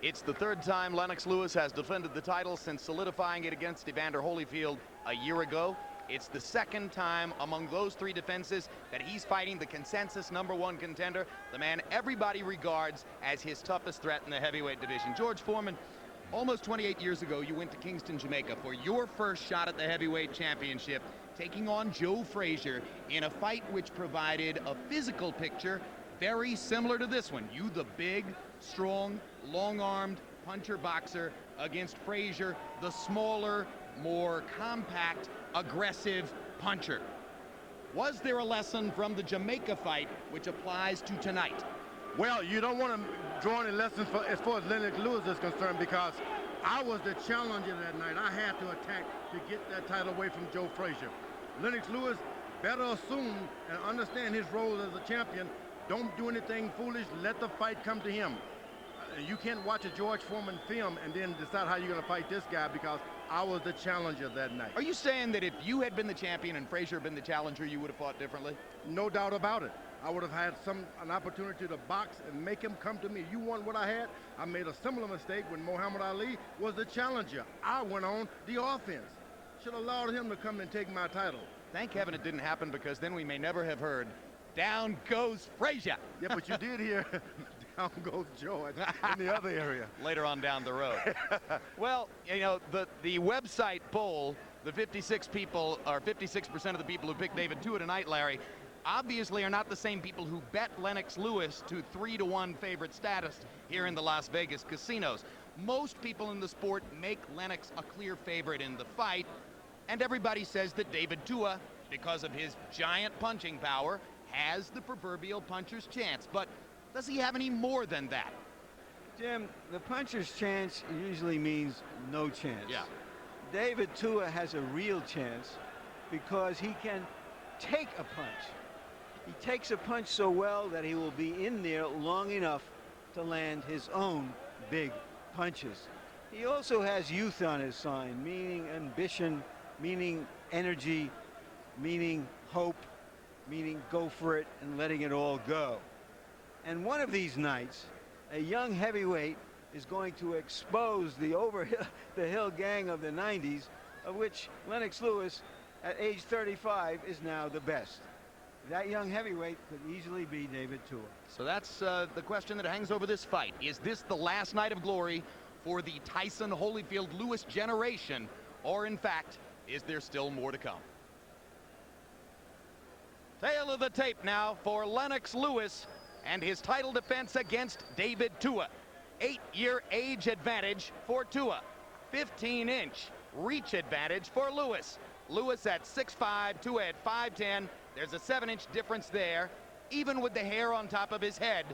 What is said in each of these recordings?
It's the third time Lennox Lewis has defended the title since solidifying it against Evander Holyfield a year ago. It's the second time among those three defenses that he's fighting the consensus #1 contender, the man everybody regards as his toughest threat in the heavyweight division. George Foreman, almost 28 years ago, you went to Kingston, Jamaica for your first shot at the heavyweight championship, taking on Joe Frazier in a fight which provided a physical picture very similar to this one. You, the big, strong, long-armed puncher boxer, against Frazier, the smaller, more compact, aggressive puncher. Was there a lesson from the Jamaica fight which applies to tonight? Well, you don't want to draw any lessons as far as Lennox Lewis is concerned, because I was the challenger that night. I had to attack to get that title away from Joe Frazier. Lennox Lewis better assume and understand his role as a champion. Don't do anything foolish. Let the fight come to him. You can't watch a George Foreman film and then decide how you're going to fight this guy, because I was the challenger that night. Are you saying that if you had been the champion and Frazier had been the challenger, you would have fought differently? No doubt about it. I would have had an opportunity to box and make him come to me. You want what I had? I made a similar mistake when Muhammad Ali was the challenger. I went on the offense. Should have allowed him to come and take my title. Thank heaven it didn't happen, because then we may never have heard, "Down goes Frazier." Yeah, but you did hear "Down goes George" in the other area. Later on down the road. Well, you know, the website poll, the 56% of the people who picked David Tua tonight, Larry, obviously are not the same people who bet Lennox Lewis to 3-1 favorite status here in the Las Vegas casinos. Most people in the sport make Lennox a clear favorite in the fight, and everybody says that David Tua, because of his giant punching power, has the proverbial puncher's chance. But does he have any more than that? Jim, the puncher's chance usually means no chance. Yeah. David Tua has a real chance because he can take a punch. He takes a punch so well that he will be in there long enough to land his own big punches. He also has youth on his side, meaning ambition, meaning energy, meaning hope, meaning go for it and letting it all go. And one of these nights, a young heavyweight is going to expose the over-the-hill gang of the 90s, of which Lennox Lewis, at age 35, is now the best. That young heavyweight could easily be David Tua. So that's the question that hangs over this fight. Is this the last night of glory for the Tyson Holyfield Lewis generation, or in fact, is there still more to come? Tail of the tape now for Lennox Lewis and his title defense against David Tua. 8-year age advantage for Tua. 15-inch reach advantage for Lewis. Lewis at 6'5", Tua at 5'10". There's a 7-inch difference there. Even with the hair on top of his head,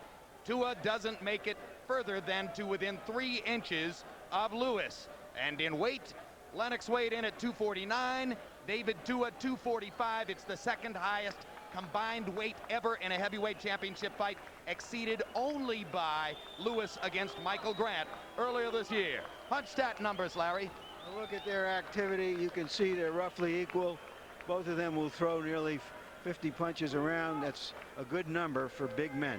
Tua doesn't make it further than to within 3 inches of Lewis. And in weight, Lennox weighed in at 249, David Tua 245. It's the second highest combined weight ever in a heavyweight championship fight, exceeded only by Lewis against Michael Grant earlier this year. Punch stat numbers, Larry. Look at their activity. You can see they're roughly equal. Both of them will throw nearly 50 punches around. That's a good number for big men.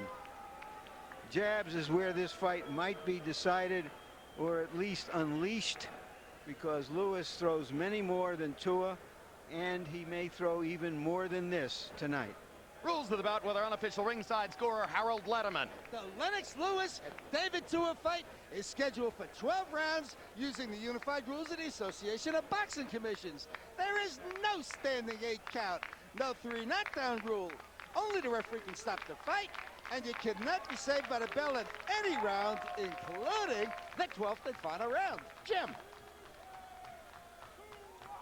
Jabs is where this fight might be decided, or at least unleashed, because Lewis throws many more than Tua, and he may throw even more than this tonight. Rules of the bout with our unofficial ringside scorer, Harold Letterman. The Lennox Lewis David Tua fight is scheduled for 12 rounds using the unified rules of the Association of Boxing Commissions. There is no standing 8 count, no 3 knockdown rule. Only the referee can stop the fight, and you cannot be saved by the bell in any round, including the 12th and final round. Jim.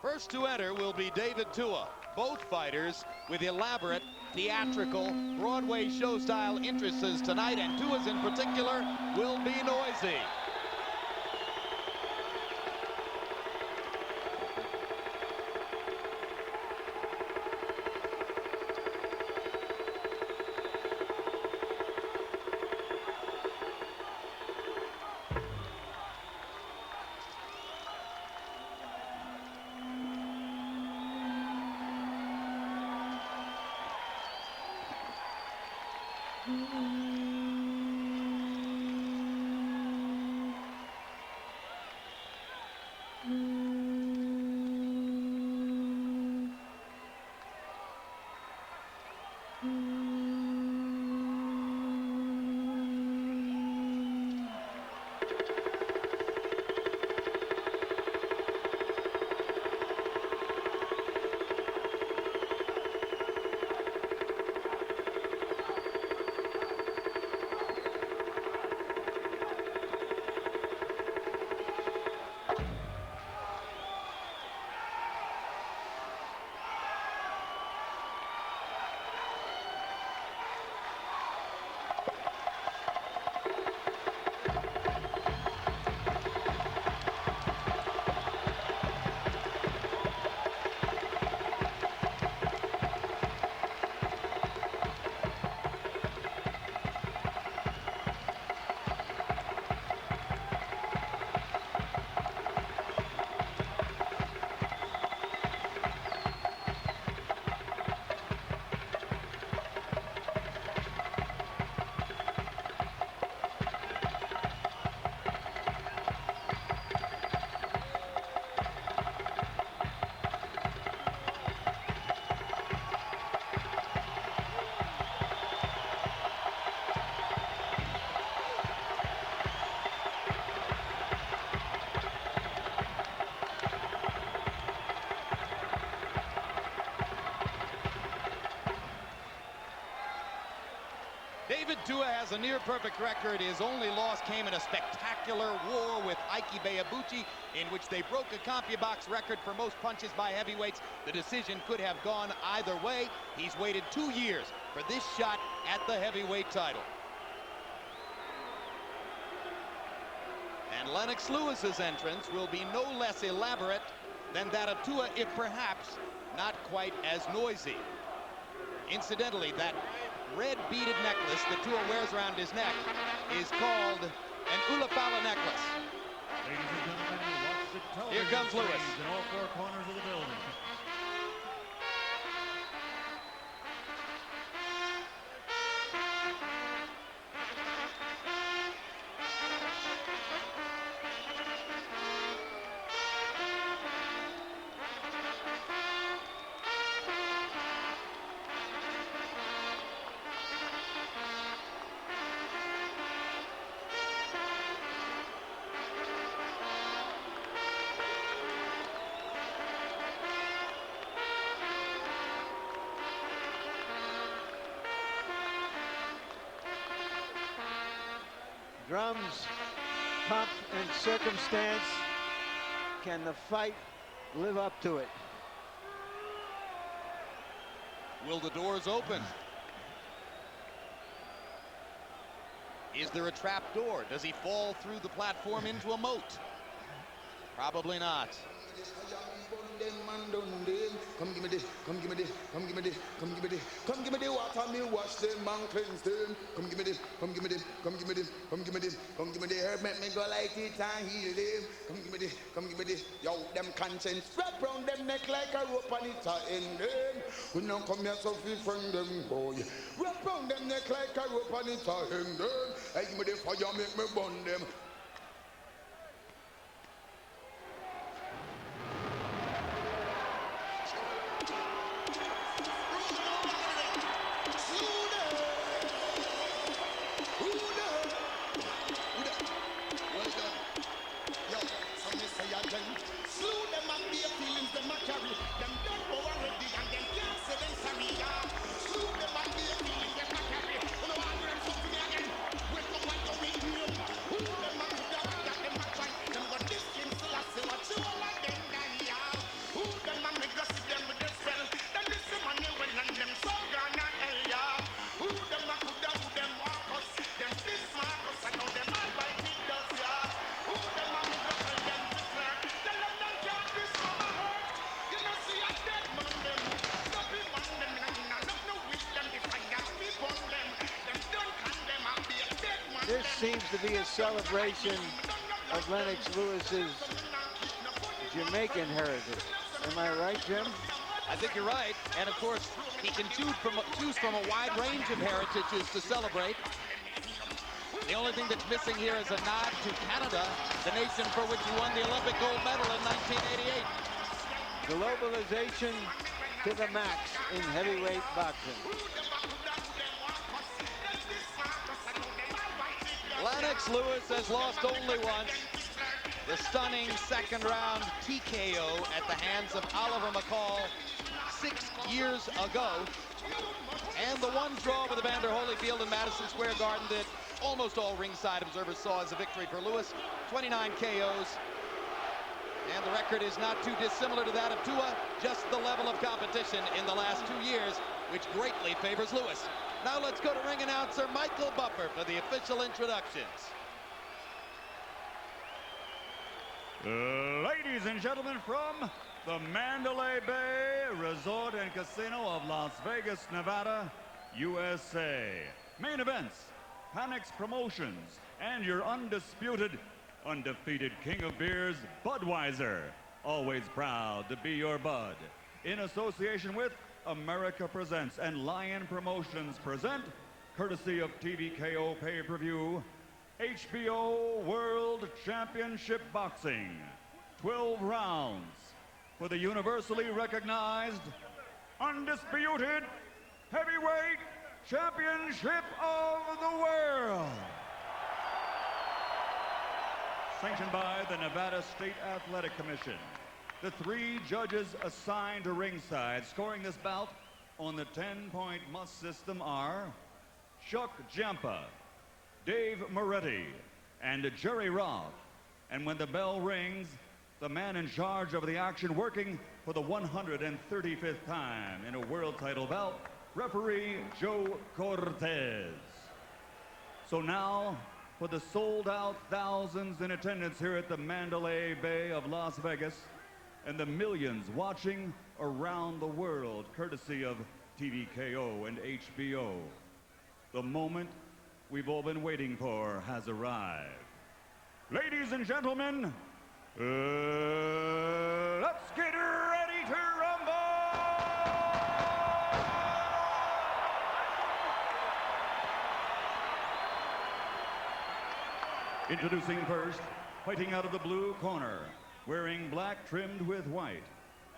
First to enter will be David Tua. Both fighters with elaborate, theatrical, Broadway show-style interests tonight, and Tua's in particular will be noisy. has a near-perfect record. His only loss came in a spectacular war with Ike Ibeabuchi, in which they broke a CompuBox record for most punches by heavyweights. The decision could have gone either way. He's waited 2 years for this shot at the heavyweight title. And Lennox Lewis's entrance will be no less elaborate than that of Tua, if perhaps not quite as noisy. Incidentally, that red beaded necklace that Tua wears around his neck is called an Ulafala necklace. Ladies and gentlemen, watch the television Here comes Lewis. screens in all four corners of the building. Drums, pomp, and circumstance. Can the fight live up to it? Will the doors open? Is there a trap door? Does he fall through the platform into a moat? Probably not. Come give me this, come give me this, come give me this, come give me this, come give me the water, me wash them, man cleanse them. Come give me this, come give me this, come give me this, come give me this, come give me the herb, make me go like it and heal them. Come give me this, come give me this, yo, them conscience wrap round them neck like a rope and it's a end them. We now come here so we friend them, boy. Wrap round them neck like a rope and it's a end them. Hey, give me the fire, make me burn them. This seems to be a celebration of Lennox Lewis's Jamaican heritage. Am I right, Jim? I think you're right. And of course, he can choose from a wide range of heritages to celebrate. The only thing that's missing here is a nod to Canada, the nation for which he won the Olympic gold medal in 1988. Globalization to the max in heavyweight boxing. Lennox Lewis has lost only once. The stunning second round TKO at the hands of Oliver McCall 6 years ago. And the one draw with Evander Holyfield in Madison Square Garden that almost all ringside observers saw as a victory for Lewis. 29 KOs. And the record is not too dissimilar to that of Tua, just the level of competition in the last 2 years, which greatly favors Lewis. Now let's go to ring announcer Michael Buffer for the official introductions. Ladies and gentlemen, from the Mandalay Bay Resort and Casino of Las Vegas, Nevada, USA. Main events, Panics Promotions, and your undisputed, undefeated king of beers, Budweiser. Always proud to be your bud. In association with America Presents and Lion Promotions present, courtesy of TVKO Pay-Per-View, HBO World Championship Boxing. 12 rounds for the universally recognized, undisputed heavyweight championship of the world. Sanctioned by the Nevada State Athletic Commission. The 3 judges assigned to ringside scoring this bout on the 10-point must system are Chuck Jampa, Dave Moretti, and Jerry Roth. And when the bell rings, the man in charge of the action, working for the 135th time in a world title bout, referee Joe Cortez. So now, for the sold-out thousands in attendance here at the Mandalay Bay of Las Vegas, and the millions watching around the world, courtesy of TVKO and HBO, the moment we've all been waiting for has arrived. Ladies and gentlemen, let's get ready to rumble! Introducing first, fighting out of the blue corner, wearing black trimmed with white.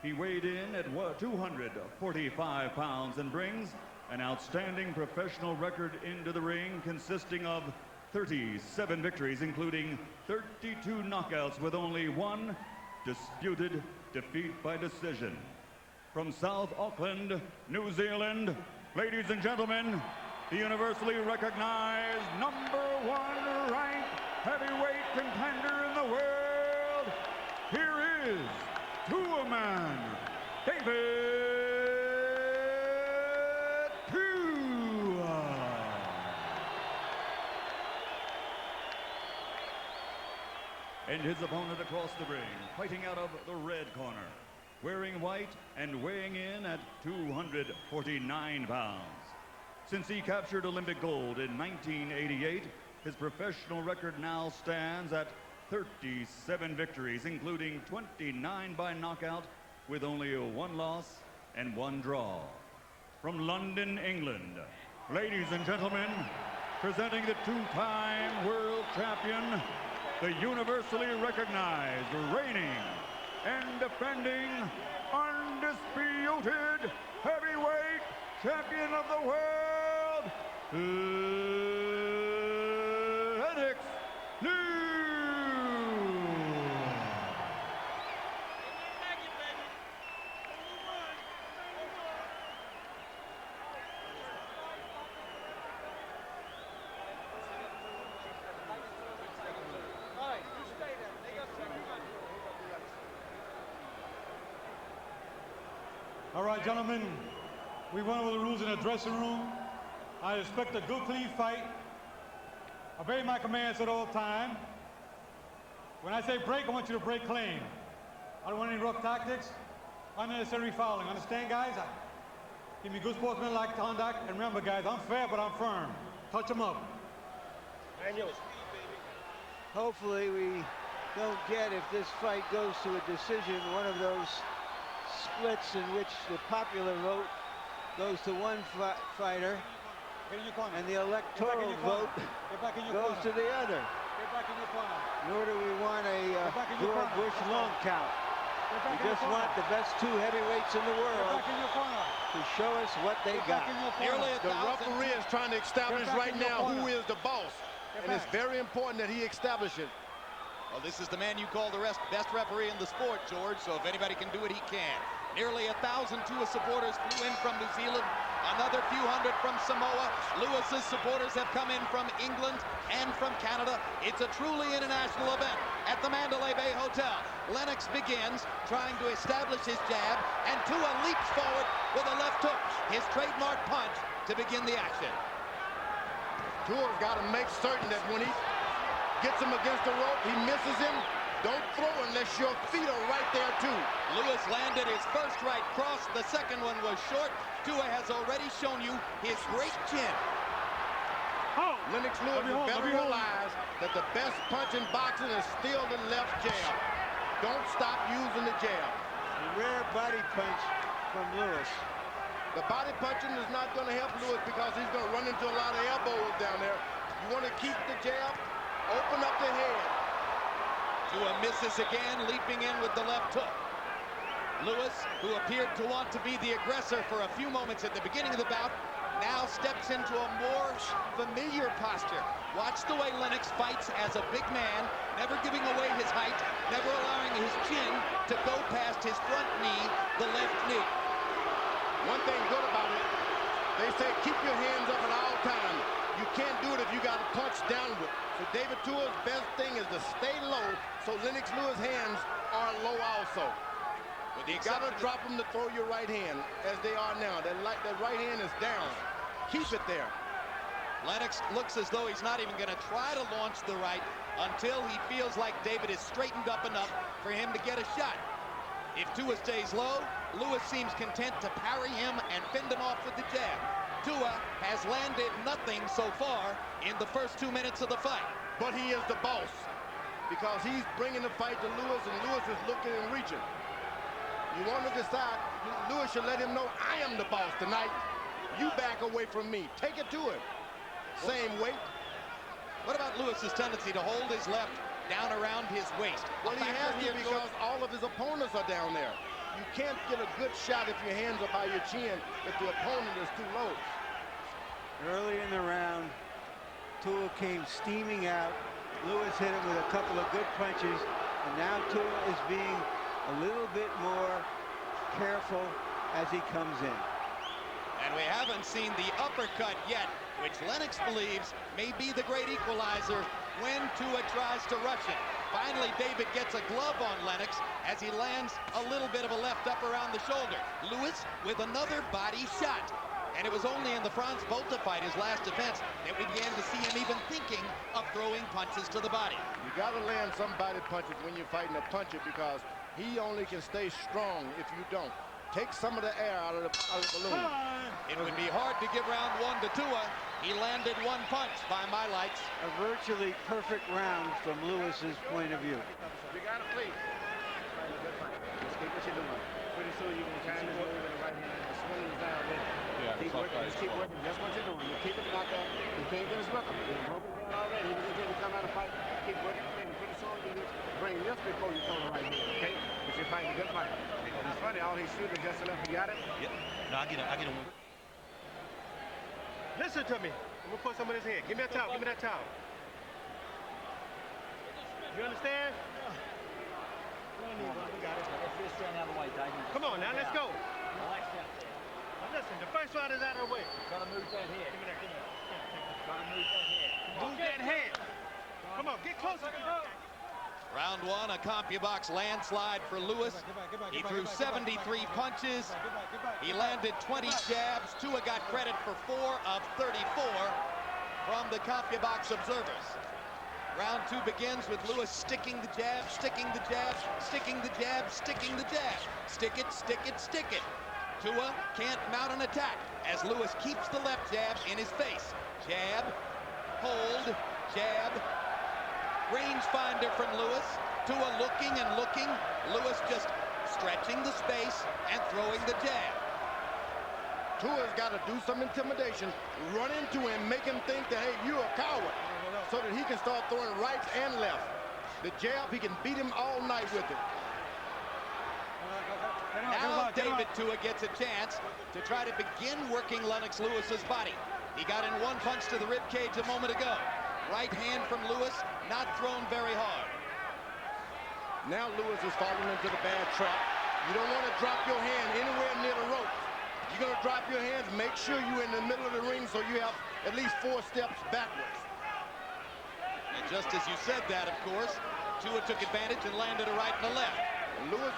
He weighed in at 245 pounds and brings an outstanding professional record into the ring consisting of 37 victories, including 32 knockouts with only one disputed defeat by decision. From South Auckland, New Zealand, ladies and gentlemen, the universally recognized #1 ranked heavyweight contender in the world, here is Two-Man David Tua. And his opponent across the ring, fighting out of the red corner, wearing white and weighing in at 249 pounds. Since he captured Olympic gold in 1988, his professional record now stands at 37 victories, including 29 by knockout, with only one loss and one draw. From London, England, ladies and gentlemen, presenting the two-time world champion, the universally recognized, reigning and defending, undisputed heavyweight champion of the world, Lennox. All right, gentlemen, we went over the rules in the dressing room. I expect a good, clean fight. Obey my commands at all time. When I say break, I want you to break clean. I don't want any rough tactics, unnecessary fouling. Understand, guys? Give me good sportsmanlike conduct. And remember, guys, I'm fair, but I'm firm. Touch them up. Hopefully we don't get, if this fight goes to a decision, one of those splits in which the popular vote goes to one fighter and the electoral vote goes to the other. Nor do we want a George Bush long count. We just want the best two heavyweights in the world to show us what they got. The referee is trying to establish right now who is the boss. And it's very important that he establish it. Well, this is the man you call the best referee in the sport, George, so if anybody can do it, he can. Nearly 1,000 Tua supporters flew in from New Zealand, another few hundred from Samoa. Lewis's supporters have come in from England and from Canada. It's a truly international event at the Mandalay Bay Hotel. Lennox begins trying to establish his jab, and Tua leaps forward with a left hook, his trademark punch, to begin the action. Tua's got to make certain that when he gets him against the rope, he misses him. Don't throw unless your feet are right there too. Lewis landed his first right cross. The second one was short. Tua has already shown you his great chin. Lennox Lewis better realize that the best punch in boxing is still the left jab. Don't stop using the jab. A rare body punch from Lewis. The body punching is not going to help Lewis because he's going to run into a lot of elbows down there. You want to keep the jab, open up the head. Tua misses again, leaping in with the left hook. Lewis, who appeared to want to be the aggressor for a few moments at the beginning of the bout, now steps into a more familiar posture. Watch the way Lennox fights as a big man, never giving away his height, never allowing his chin to go past his front knee, the left knee. One thing good about it, they say keep your hands up at all times. You You can't do it if you got to punch downward. So David Tua's best thing is to stay low so Lennox Lewis' hands are low also. You got to drop them to throw your right hand as they are now. That right hand is down. Keep it there. Lennox looks as though he's not even going to try to launch the right until he feels like David is straightened up enough for him to get a shot. If Tua stays low, Lewis seems content to parry him and fend him off with the jab. Tua has landed nothing so far in the first 2 minutes of the fight. But he is the boss because he's bringing the fight to Lewis, and Lewis is looking and reaching. You want to decide, Lewis should let him know, I am the boss tonight. You back away from me. Take it to him. Same weight. What about Lewis's tendency to hold his left down around his waist? Well, he has to because all of his opponents are down there. You can't get a good shot if your hands are by your chin if the opponent is too low. Early in the round, Tua came steaming out. Lewis hit him with a couple of good punches, and now Tua is being a little bit more careful as he comes in. And we haven't seen the uppercut yet, which Lennox believes may be the great equalizer when Tua tries to rush it. Finally, David gets a glove on Lennox as he lands a little bit of a left up around the shoulder. Lewis with another body shot. And it was only in the Franz Botha fight, his last defense, that we began to see him even thinking of throwing punches to the body. You got to land some body punches when you're fighting a puncher because he only can stay strong if you don't. Take some of the air out of the balloon. It would be hard to give round one to Tua. He landed one punch by my lights. A virtually perfect round from Lewis's point of view. You got to please. Just keep what you're doing. Pretty soon you're going to kind of move in the right hand and swing it down there. Yeah, keep working. Just keep working. That's what you're doing. You keep it like that. You can't get his rhythm. He's broken down already. He doesn't get to come out and fight. Keep working. Pretty soon you need to bring this before you throw the right hand, okay? But you're fighting a good fight. It's funny, all he's shooting is just enough. You got it? Yep. No, I get him. Listen to me. I'm going to put some in his head. Give me that towel. Give me that towel. You understand? Come on now, let's go. Now listen, the first round is out of the way. Gotta move that head. Give me that. Gotta move that head. Move that head. Come on, get closer. Round one, a CompuBox landslide for Lewis. He threw 73 punches. He landed 20 jabs. Tua got credit for 4 of 34 from the CompuBox observers. Round two begins with Lewis sticking the jab, sticking the jab, sticking the jab, sticking the jab. Stick it, stick it, stick it. Tua can't mount an attack as Lewis keeps the left jab in his face. Jab, hold, jab. Rangefinder from Lewis. Tua looking and looking. Lewis just stretching the space and throwing the jab. Tua's got to do some intimidation, run into him, make him think that, hey, you're a coward, so that he can start throwing rights and left. The jab, he can beat him all night with it. Now David Tua gets a chance to try to begin working Lennox Lewis's body. He got in one punch to the rib cage a moment ago. Right hand from Lewis, not thrown very hard. Now Lewis is falling into the bad trap. You don't want to drop your hand anywhere near the rope. You're going to drop your hands, make sure you're in the middle of the ring so you have at least 4 steps backwards. And just as you said that, of course, Tua took advantage and landed a right and a left. Lewis,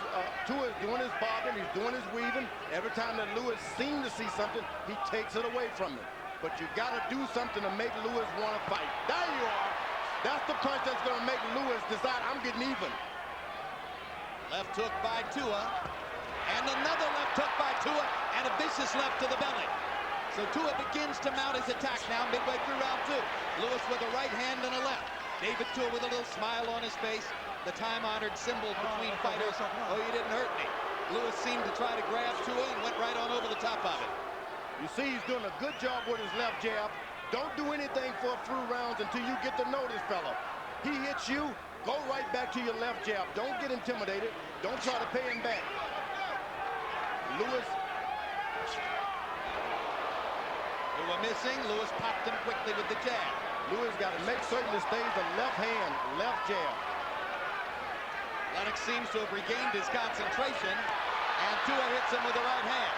Tua is doing his bobbing, he's doing his weaving. Every time that Lewis seems to see something, he takes it away from him. But you got to do something to make Lewis want to fight. There you are. That's the punch that's going to make Lewis decide I'm getting even. Left hook by Tua. And another left hook by Tua. And a vicious left to the belly. So Tua begins to mount his attack now midway through round two. Lewis with a right hand and a left. David Tua with a little smile on his face. The time-honored symbol between fighters. Oh, you didn't hurt me. Lewis seemed to try to grab Tua and went right on over the top of it. You see he's doing a good job with his left jab. Don't do anything for a few rounds until you get to know this fella. He hits you, go right back to your left jab. Don't get intimidated. Don't try to pay him back. Lewis. They were missing. Lewis popped him quickly with the jab. Lewis got to make certain it stays the left hand, left jab. Lennox seems to have regained his concentration, and Tua hits him with the right hand.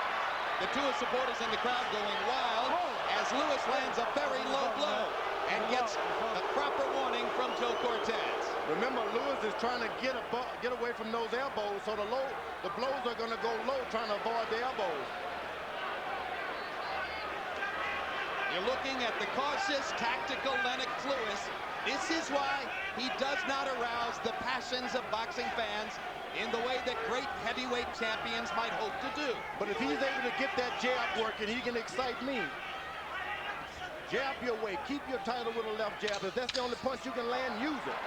The Tua supporters in the crowd going wild as as Lewis lands a very low blow and gets the proper warning from Joe Cortez. Remember, Lewis is trying to get away from those elbows, so the blows are going to go low, trying to avoid the elbows. You're looking at the cautious, tactical Lennox Lewis. This is why he does not arouse the passions of boxing fans in the way that great heavyweight champions might hope to do. But if he's able to get that jab working, he can excite me. Jab your way. Keep your title with a left jab. If that's the only punch you can land, use it.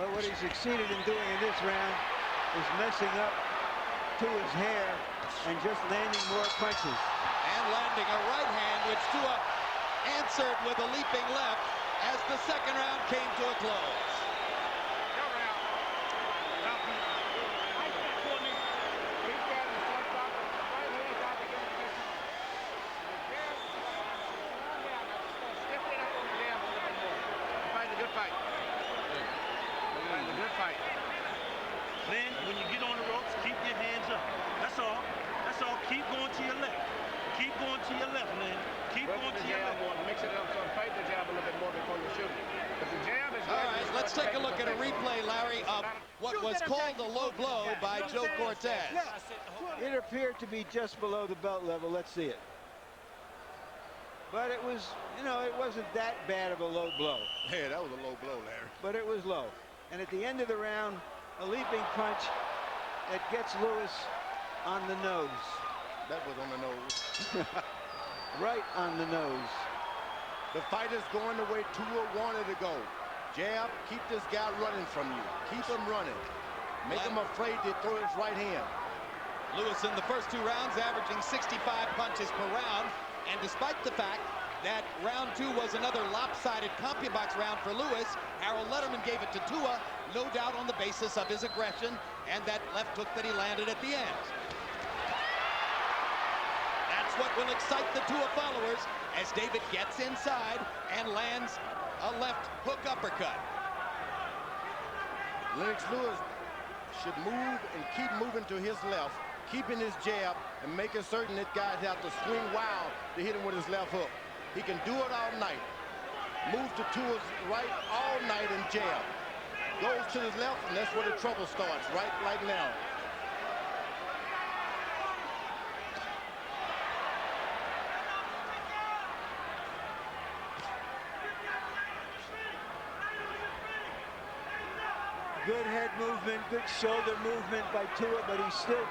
Well, what he succeeded in doing in this round is messing up Tua's hair and just landing more punches. And landing a right hand, which Tua answered with a leaping left as the second round came to a close. Len, when you get on the ropes, keep your hands up. That's all. That's all. Keep going to your left. Keep going to your left, Len. Keep going to your left. Mix it up, so fight the jab a little bit more before you shoot. But the jab is all right, let's take a look at a replay, Larry, of what was called a low blow by Joe Cortez. It appeared to be just below the belt level. Let's see it. But it was, you know, it wasn't that bad of a low blow. Yeah, that was a low blow, Larry. But it was low. And at the end of the round, a leaping punch that gets Lewis on the nose. That was on the nose. Right on the nose. The fight is going the way Tua wanted to go. Jab, keep this guy running from you. Keep him running. Make him afraid to throw his right hand. Lewis in the first two rounds averaging 65 punches per round. And despite the fact that round two was another lopsided CompuBox round for Lewis, Harold Letterman gave it to Tua, no doubt on the basis of his aggression and that left hook that he landed at the end. That's what will excite the Tua followers as David gets inside and lands a left hook uppercut. Lennox Lewis should move and keep moving to his left, keeping his jab and making certain that guys have to swing wild to hit him with his left hook. He can do it all night. Move to Tua's right all night and jab. Goes to his left, and that's where the trouble starts, right like now. Good head movement, good shoulder movement by Tua, but he still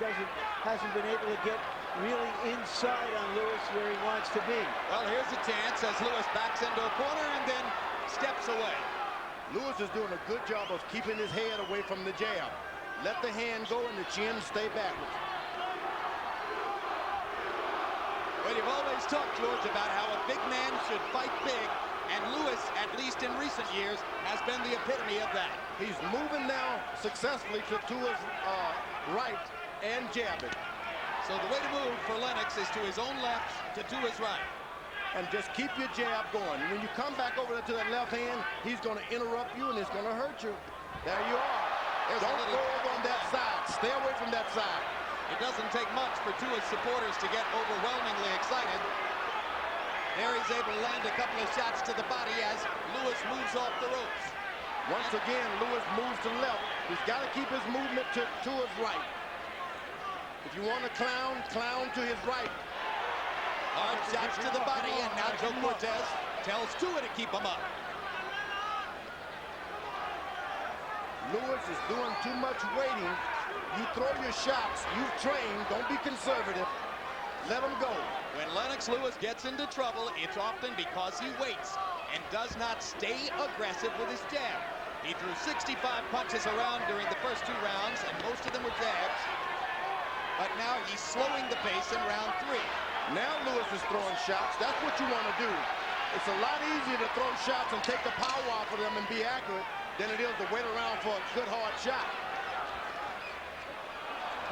hasn't been able to get really inside on Lewis where he wants to be. Well, here's a chance as Lewis backs into a corner and then steps away. Lewis is doing a good job of keeping his head away from the jab. Let the hand go and the chin stay backwards. Well, you've always talked, George, about how a big man should fight big, and Lewis, at least in recent years, has been the epitome of that. He's moving now successfully to Tua's right and jabbing. So the way to move for Lennox is to his own left, to Tua's right. And just keep your jab going. When you come back over to that left hand, he's going to interrupt you and it's going to hurt you. There you are. Don't go over on that side. Stay away from that side. It doesn't take much for Tua's supporters to get overwhelmingly excited. There he's able to land a couple of shots to the body as Lewis moves off the ropes. Once again, Lewis moves to left. He's got to keep his movement to his right. If you want to clown, clown to his right. Hard shots to the body, and now Joe Cortez tells Tua to keep him up. Lewis is doing too much waiting. You throw your shots. You've trained. Don't be conservative. Let him go. When Lennox Lewis gets into trouble, it's often because he waits and does not stay aggressive with his jab. He threw 65 punches around during the first two rounds, and most of them were jabs. But now he's slowing the pace in round three. Now Lewis is throwing shots. That's what you want to do. It's a lot easier to throw shots and take the power off of them and be accurate than it is to wait around for a good hard shot.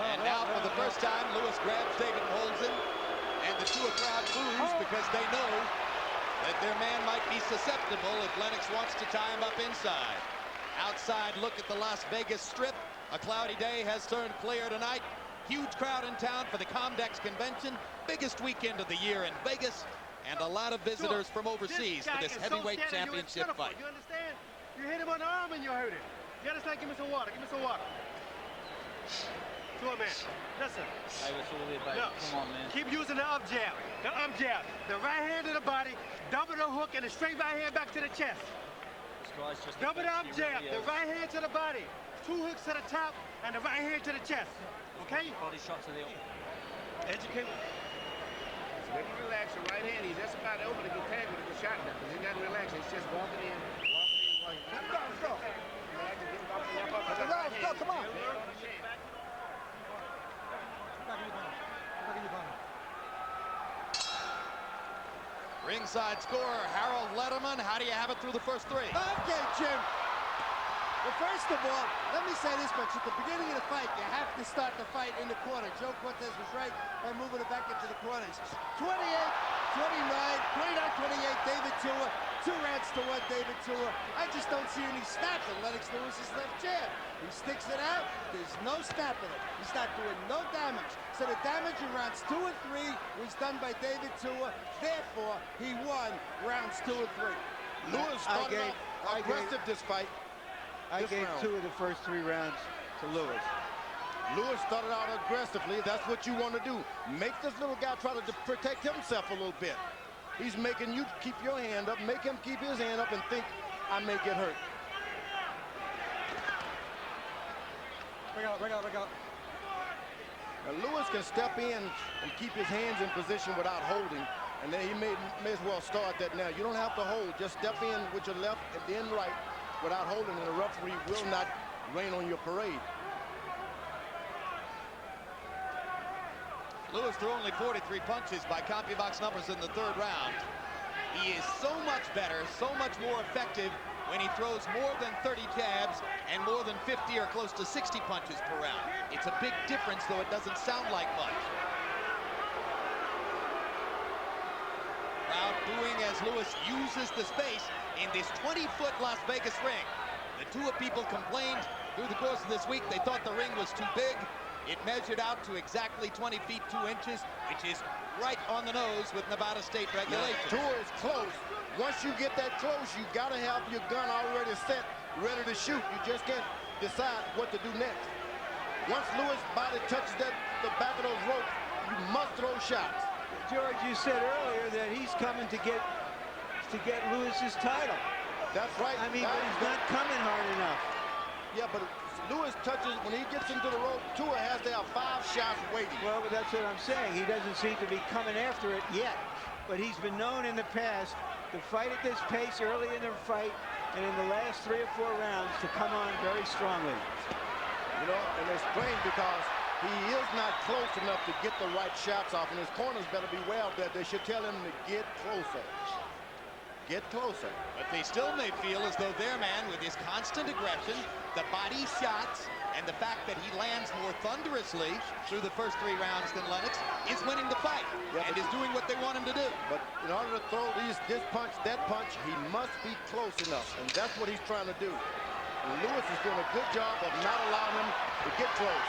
And now for the first time, Lewis grabs David and holds him. And the Tua crowd boos because they know that their man might be susceptible if Lennox wants to tie him up inside. Outside look at the Las Vegas Strip. A cloudy day has turned clear tonight. Huge crowd in town for the Comdex convention. biggest weekend of the year in Vegas, and a lot of visitors from overseas for this heavyweight championship fight. You understand? You hit him on the arm and you hurt him. You understand? Give me some water. Give me some water. Come on, man. Listen. No. Come on, man. Keep using the up jab. The up jab. The right hand to the body, double the hook, and the straight right hand back to the chest. Double the up jab. The right hand to the body. 2 hooks to the top, and the right hand to the chest. Okay? Body shot to the Educate. So when you relax your right hand, he's just about over to get tagged with a good shot now. Because he got to relax. He's just walking in. Let's go. Let's go. Come on. Ringside scorer Harold Letterman. How do you have it through the first 3? Okay, Jim. Well, first of all, let me say this much. At the beginning of the fight, you have to start the fight in the corner. Joe Cortez was right by moving it back into the corners. 28, 29, 28, David Tua. 2 rounds to 1, David Tua. I just don't see any snap in Lennox Lewis's left jab. He sticks it out. There's no snap in it. He's not doing no damage. So the damage in rounds 2 and 3 was done by David Tua. Therefore, he won rounds 2 and 3. Lewis started off aggressive this fight. I gave 2 of the first 3 rounds to Lewis. Lewis started out aggressively. That's what you want to do. Make this little guy try to protect himself a little bit. He's making you keep your hand up, make him keep his hand up and think, I may get hurt. Break out. Now, Lewis can step in and keep his hands in position without holding, and then he may as well start that now. You don't have to hold. Just step in with your left and then right without holding, and the referee will not rain on your parade. Lewis threw only 43 punches by CompuBox numbers in the 3rd round. He is so much better, so much more effective when he throws more than 30 jabs and more than 50 or close to 60 punches per round. It's a big difference, though it doesn't sound like much. Crowd booing as Lewis uses the space in this 20-foot Las Vegas ring. The Tua people complained through the course of this week. They thought the ring was too big. It measured out to exactly 20 feet 2 inches, which is right on the nose with Nevada state regulations. Tua is close. Once you get that close, you got to have your gun already set, ready to shoot. You just can't decide what to do next. Once Lewis' body touches the back of those ropes, you must throw shots. George, you said earlier that he's coming to get Lewis's title. That's right. I mean, but he's not coming hard enough. Yeah, but Lewis touches, when he gets into the rope, Tua has to have 5 shots waiting. Well, but that's what I'm saying. He doesn't seem to be coming after it yet. But he's been known in the past to fight at this pace early in the fight and in the last 3 or 4 rounds to come on very strongly. You know, and it's strange because he is not close enough to get the right shots off, and his corners better beware of that. They should tell him to get closer. Get closer. But they still may feel as though their man, with his constant aggression, the body shots, and the fact that he lands more thunderously through the first 3 rounds than Lennox, is winning the fight and is doing what they want him to do. But in order to throw this punch, that punch, he must be close enough, and that's what he's trying to do. And Lewis is doing a good job of not allowing him to get close.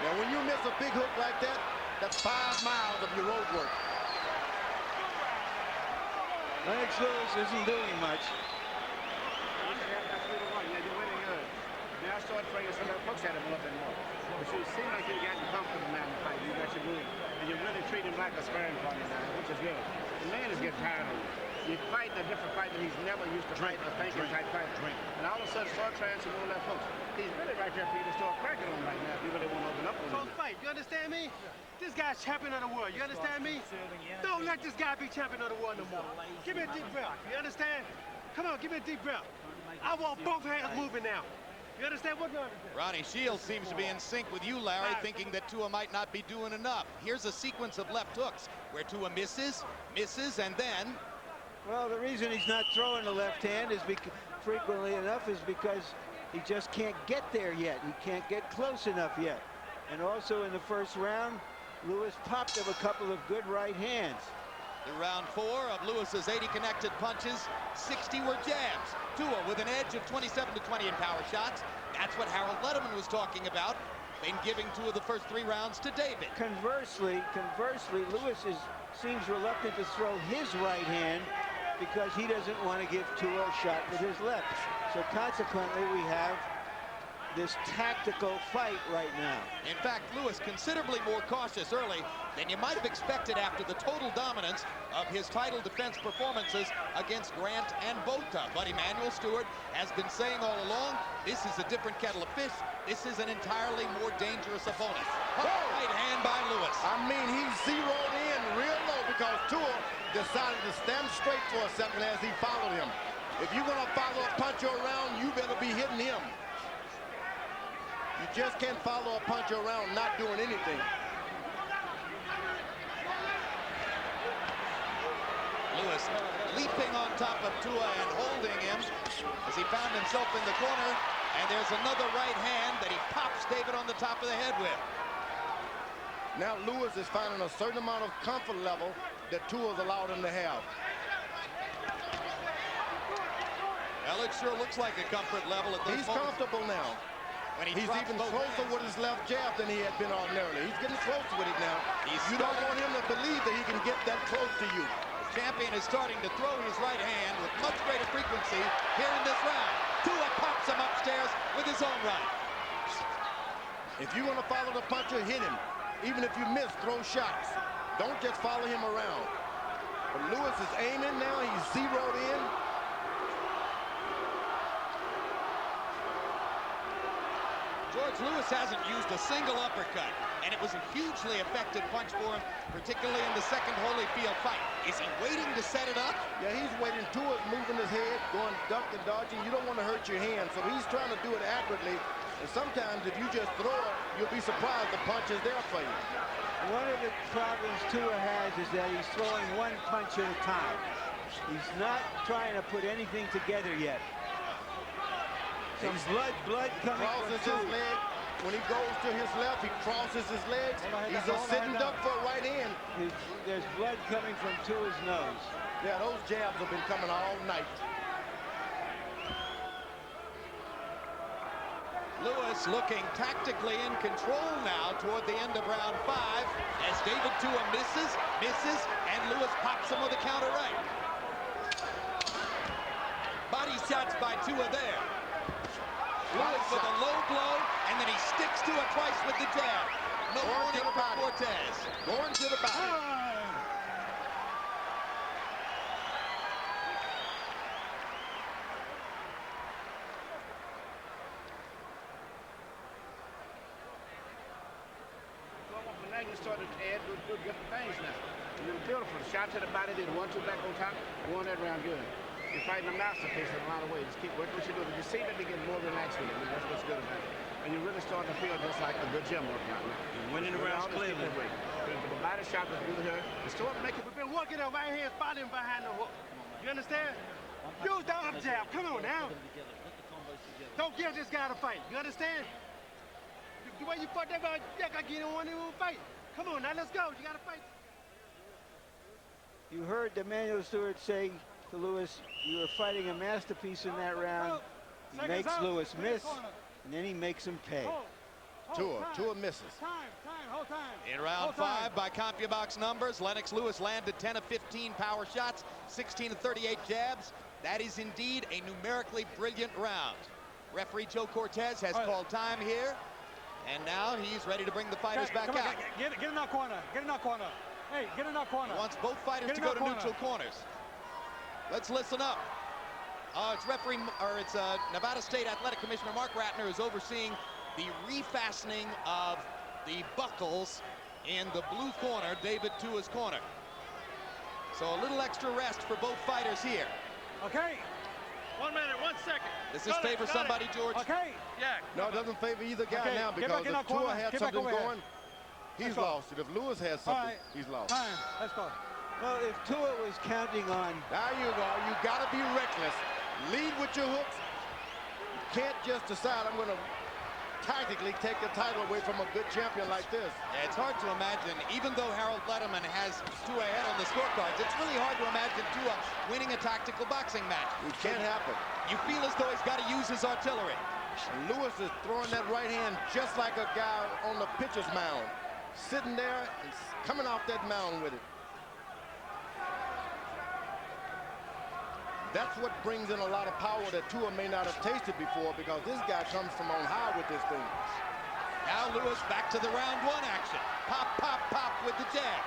Now, when you miss a big hook like that, that's 5 miles of your road work. Lennox Lewis isn't doing much. Now I started throwing some of the folks at him a little bit more. But you seem like you're getting comfortable now in the fight. You got your move. And you really treat him like a sparring partner now, which is good. The man is getting tired of it. You're fighting a different fight that he's never used to fight, a thinking type fight. And all of a sudden start trying some more left hooks. He's really right there for you to start cracking on right now if you really want to open up on him. Close fight, you understand me? This guy's champion of the world, you understand me? Don't let this guy be champion of the world no more. Give me a deep breath, you understand? Come on, give me a deep breath. I want both hands moving now. You understand what I'm saying? Ronnie Shields seems to be in sync with you, Larry, thinking that Tua might not be doing enough. Here's a sequence of left hooks where Tua misses, and then... Well, the reason he's not throwing the left hand is frequently enough is because he just can't get there yet. He can't get close enough yet. And also in the first round, Lewis popped up a couple of good right hands. In round 4 of Lewis's 80 connected punches, 60 were jabs. Tua with an edge of 27 to 20 in power shots. That's what Harold Letterman was talking about. been giving 2 of the first 3 rounds to David. Conversely, Lewis seems reluctant to throw his right hand because he doesn't want to give Tua a shot with his left. So consequently, we have this tactical fight right now. In fact, Lewis considerably more cautious early than you might have expected after the total dominance of his title defense performances against Grant and Bota. But Emmanuel Stewart has been saying all along, this is a different kettle of fish. This is an entirely more dangerous opponent. Right hand by Lewis. I mean, he zeroed in real low because Tua decided to stand straight for a second as he followed him. If you're going to follow a puncher around, you better be hitting him. You just can't follow a puncher around not doing anything. Lewis leaping on top of Tua and holding him as he found himself in the corner. And there's another right hand that he pops David on the top of the head with. Now Lewis is finding a certain amount of comfort level that Tua's allowed him to have. Well, it sure looks like a comfort level at this moment. He's comfortable now. When he's even closer with his left jab than he had been ordinarily. He's getting close with it now. You don't want him to believe that he can get that close to you. The champion is starting to throw his right hand with much greater frequency here in this round. Tua pops him upstairs with his own right. If you're going to follow the puncher, hit him. Even if you miss, throw shots. Don't just follow him around. But Lewis is aiming now. He's zeroed in. George Lewis hasn't used a single uppercut, and it was a hugely effective punch for him, particularly in the second Holyfield fight. Is he waiting to set it up? Yeah, he's waiting. Tua's moving his head, going duck and dodging. You don't want to hurt your hand, so he's trying to do it accurately. And sometimes if you just throw it, you'll be surprised the punch is there for you. One of the problems Tua has is that he's throwing one punch at a time. He's not trying to put anything together yet. Some blood coming from Crosses his leg. When he goes to his left, he crosses his legs. He's a sitting duck for a right hand. There's blood coming from Tua's nose. Yeah, those jabs have been coming all night. Lewis looking tactically in control now toward the end of round 5 as David Tua misses, and Lewis pops him with a counter right. Body shots by Tua there. Lewis with a low blow, and then he sticks Tua twice with the jab. No warning for Cortez. Going to the body. You started to add good different things now. You're beautiful. Shot to the body, did 1-2 back on top, won that round good. You're fighting a masterpiece in a lot of ways. Just keep working what you're doing. You seem to be getting more relaxed with it. I mean, that's what's good about it. And you're really starting to feel just like a good gym workout now. You're winning the rounds clearly. The body shot was good here. It's still making. We've been working our right hand spotting behind the hook. You understand? Use the up jab. Come on now. Don't give this guy to fight. You understand? The way you fought that guy, you don't want to fight. Come on now, let's go. You got to fight. You heard Emmanuel Stewart say to Lewis, you were fighting a masterpiece in that round. He makes Lewis miss, and then he makes him pay. Tua misses. In round 5, by CompuBox numbers, Lennox Lewis landed 10 of 15 power shots, 16 of 38 jabs. That is indeed a numerically brilliant round. Referee Joe Cortez has called time here, and now he's ready to bring the fighters back out. Get in that corner. Get in that corner. Hey, get in that corner. He wants both fighters to go to neutral corners. Let's listen up. It's Nevada State Athletic Commissioner Mark Ratner is overseeing the refastening of the buckles in the blue corner, David Tua's corner. So a little extra rest for both fighters here. Okay. 1 minute, 1 second. Does this favor somebody, George? Okay. Yeah. No, it doesn't favor either guy now because if Tua had something going, he's lost it. If Lewis has something, he's lost. Time. Let's go. Well, if Tua was counting on... There you go. You got to be reckless. Lead with your hooks. You can't just decide, I'm going to tactically take the title away from a good champion like this. Yeah, it's hard to imagine, even though Harold Letterman has Tua ahead on the scorecards, it's really hard to imagine Tua winning a tactical boxing match. It can't happen. You feel as though he's got to use his artillery. action. Lewis is throwing that right hand just like a guy on the pitcher's mound. Sitting there and coming off that mound with it. That's what brings in a lot of power that Tua may not have tasted before, because this guy comes from on high with this thing. Now Lewis back to the round one action. Pop, pop, pop with the jab.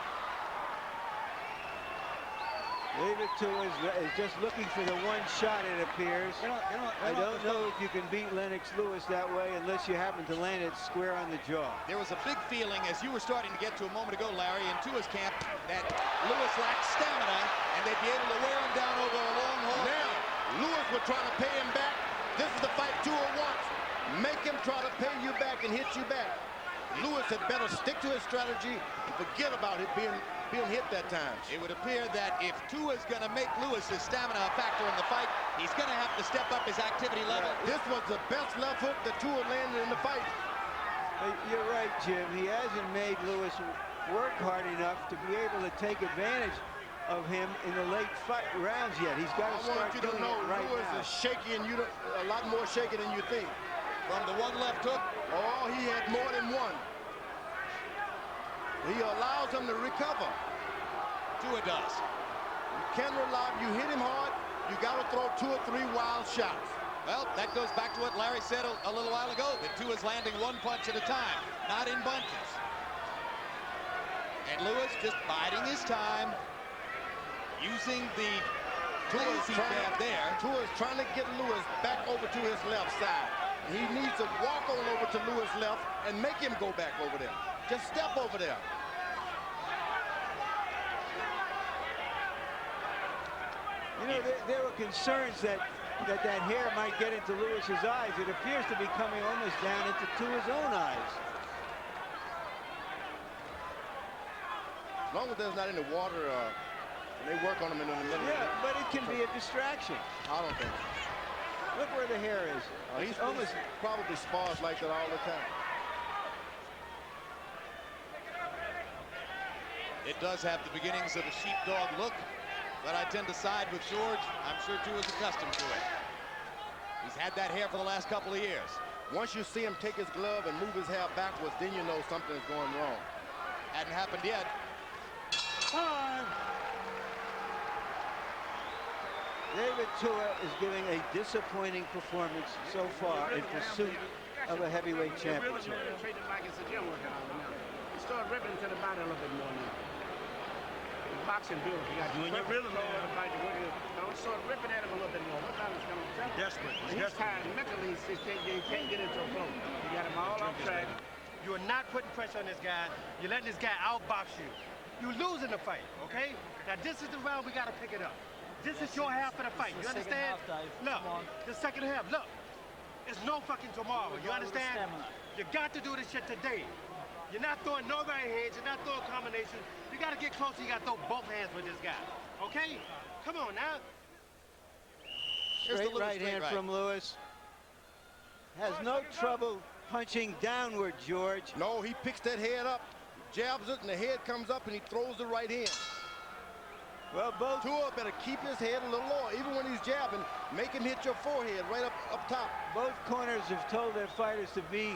David Tua is just looking for the one shot, it appears. I don't know if you can beat Lennox Lewis that way unless you happen to land it square on the jaw. There was a big feeling, as you were starting to get to a moment ago, Larry, in Tua's camp, that Lewis lacked stamina, and they'd be able to wear him down over a long haul. Now, Lewis would try to pay him back. This is the fight Tua wants. Make him try to pay you back and hit you back. Lewis had better stick to his strategy and forget about it being hit that time. It would appear that if Tua's going to make Lewis's stamina a factor in the fight, he's going to have to step up his activity level. This was the best left hook that Tua landed in the fight. You're right, Jim. He hasn't made Lewis work hard enough to be able to take advantage of him in the late rounds yet. He's got to start doing it right Lewis now. is shaky, and a lot more shaky than you think. From the one left hook. Oh, he had more than one. He allows him to recover. Tua does. You can't rely. You hit him hard, you got to throw 2 or 3 wild shots. Well, that goes back to what Larry said a little while ago, that Tua's landing one punch at a time, not in bunches. And Lewis just biding his time, using the lazy jab there. Tua's trying to get Lewis back over to his left side. He needs to walk on over to Lewis' left and make him go back over there. Just step over there. You know, there were concerns that hair might get into Lewis's eyes. It appears to be coming almost down into Tua's own eyes. As long as there's not any water, and they work on them in the middle. Yeah, but it can be a distraction. I don't think so. Look where the hair is. He's almost probably spars like that all the time. It does have the beginnings of a sheepdog look, but I tend to side with George. I'm sure Tua's accustomed to it. He's had that hair for the last couple of years. Once you see him take his glove and move his hair backwards, then you know something is going wrong. Hadn't happened yet. Time. David Tua is giving a disappointing performance so far in pursuit of a heavyweight championship. Really treat him like it's a gym workout now. He started ripping to the body a little bit more now. Boxing beautiful. You got doing your rhythm, man. Start ripping at him a little bit more. What time is coming? Desperate. He's tired mentally. He can't get into a flow. You got him all off track. You are not putting pressure on this guy. You're letting this guy outbox you. You're losing the fight, okay? Now this is the round we got to pick it up. This is your half of the fight. You understand? Look, the second half. Look, it's no fucking tomorrow. You understand? You got to do this shit today. You're not throwing no right hands. You're not throwing combinations. You got to get closer. You got to throw both hands with this guy. Okay? Come on now. Straight right hand from Lewis. Has no trouble punching downward, George. No, he picks that head up, jabs it, and the head comes up, and he throws the right hand. Well, both Tua better keep his head a little lower. Even when he's jabbing, make him hit your forehead right up top. Both corners have told their fighters to be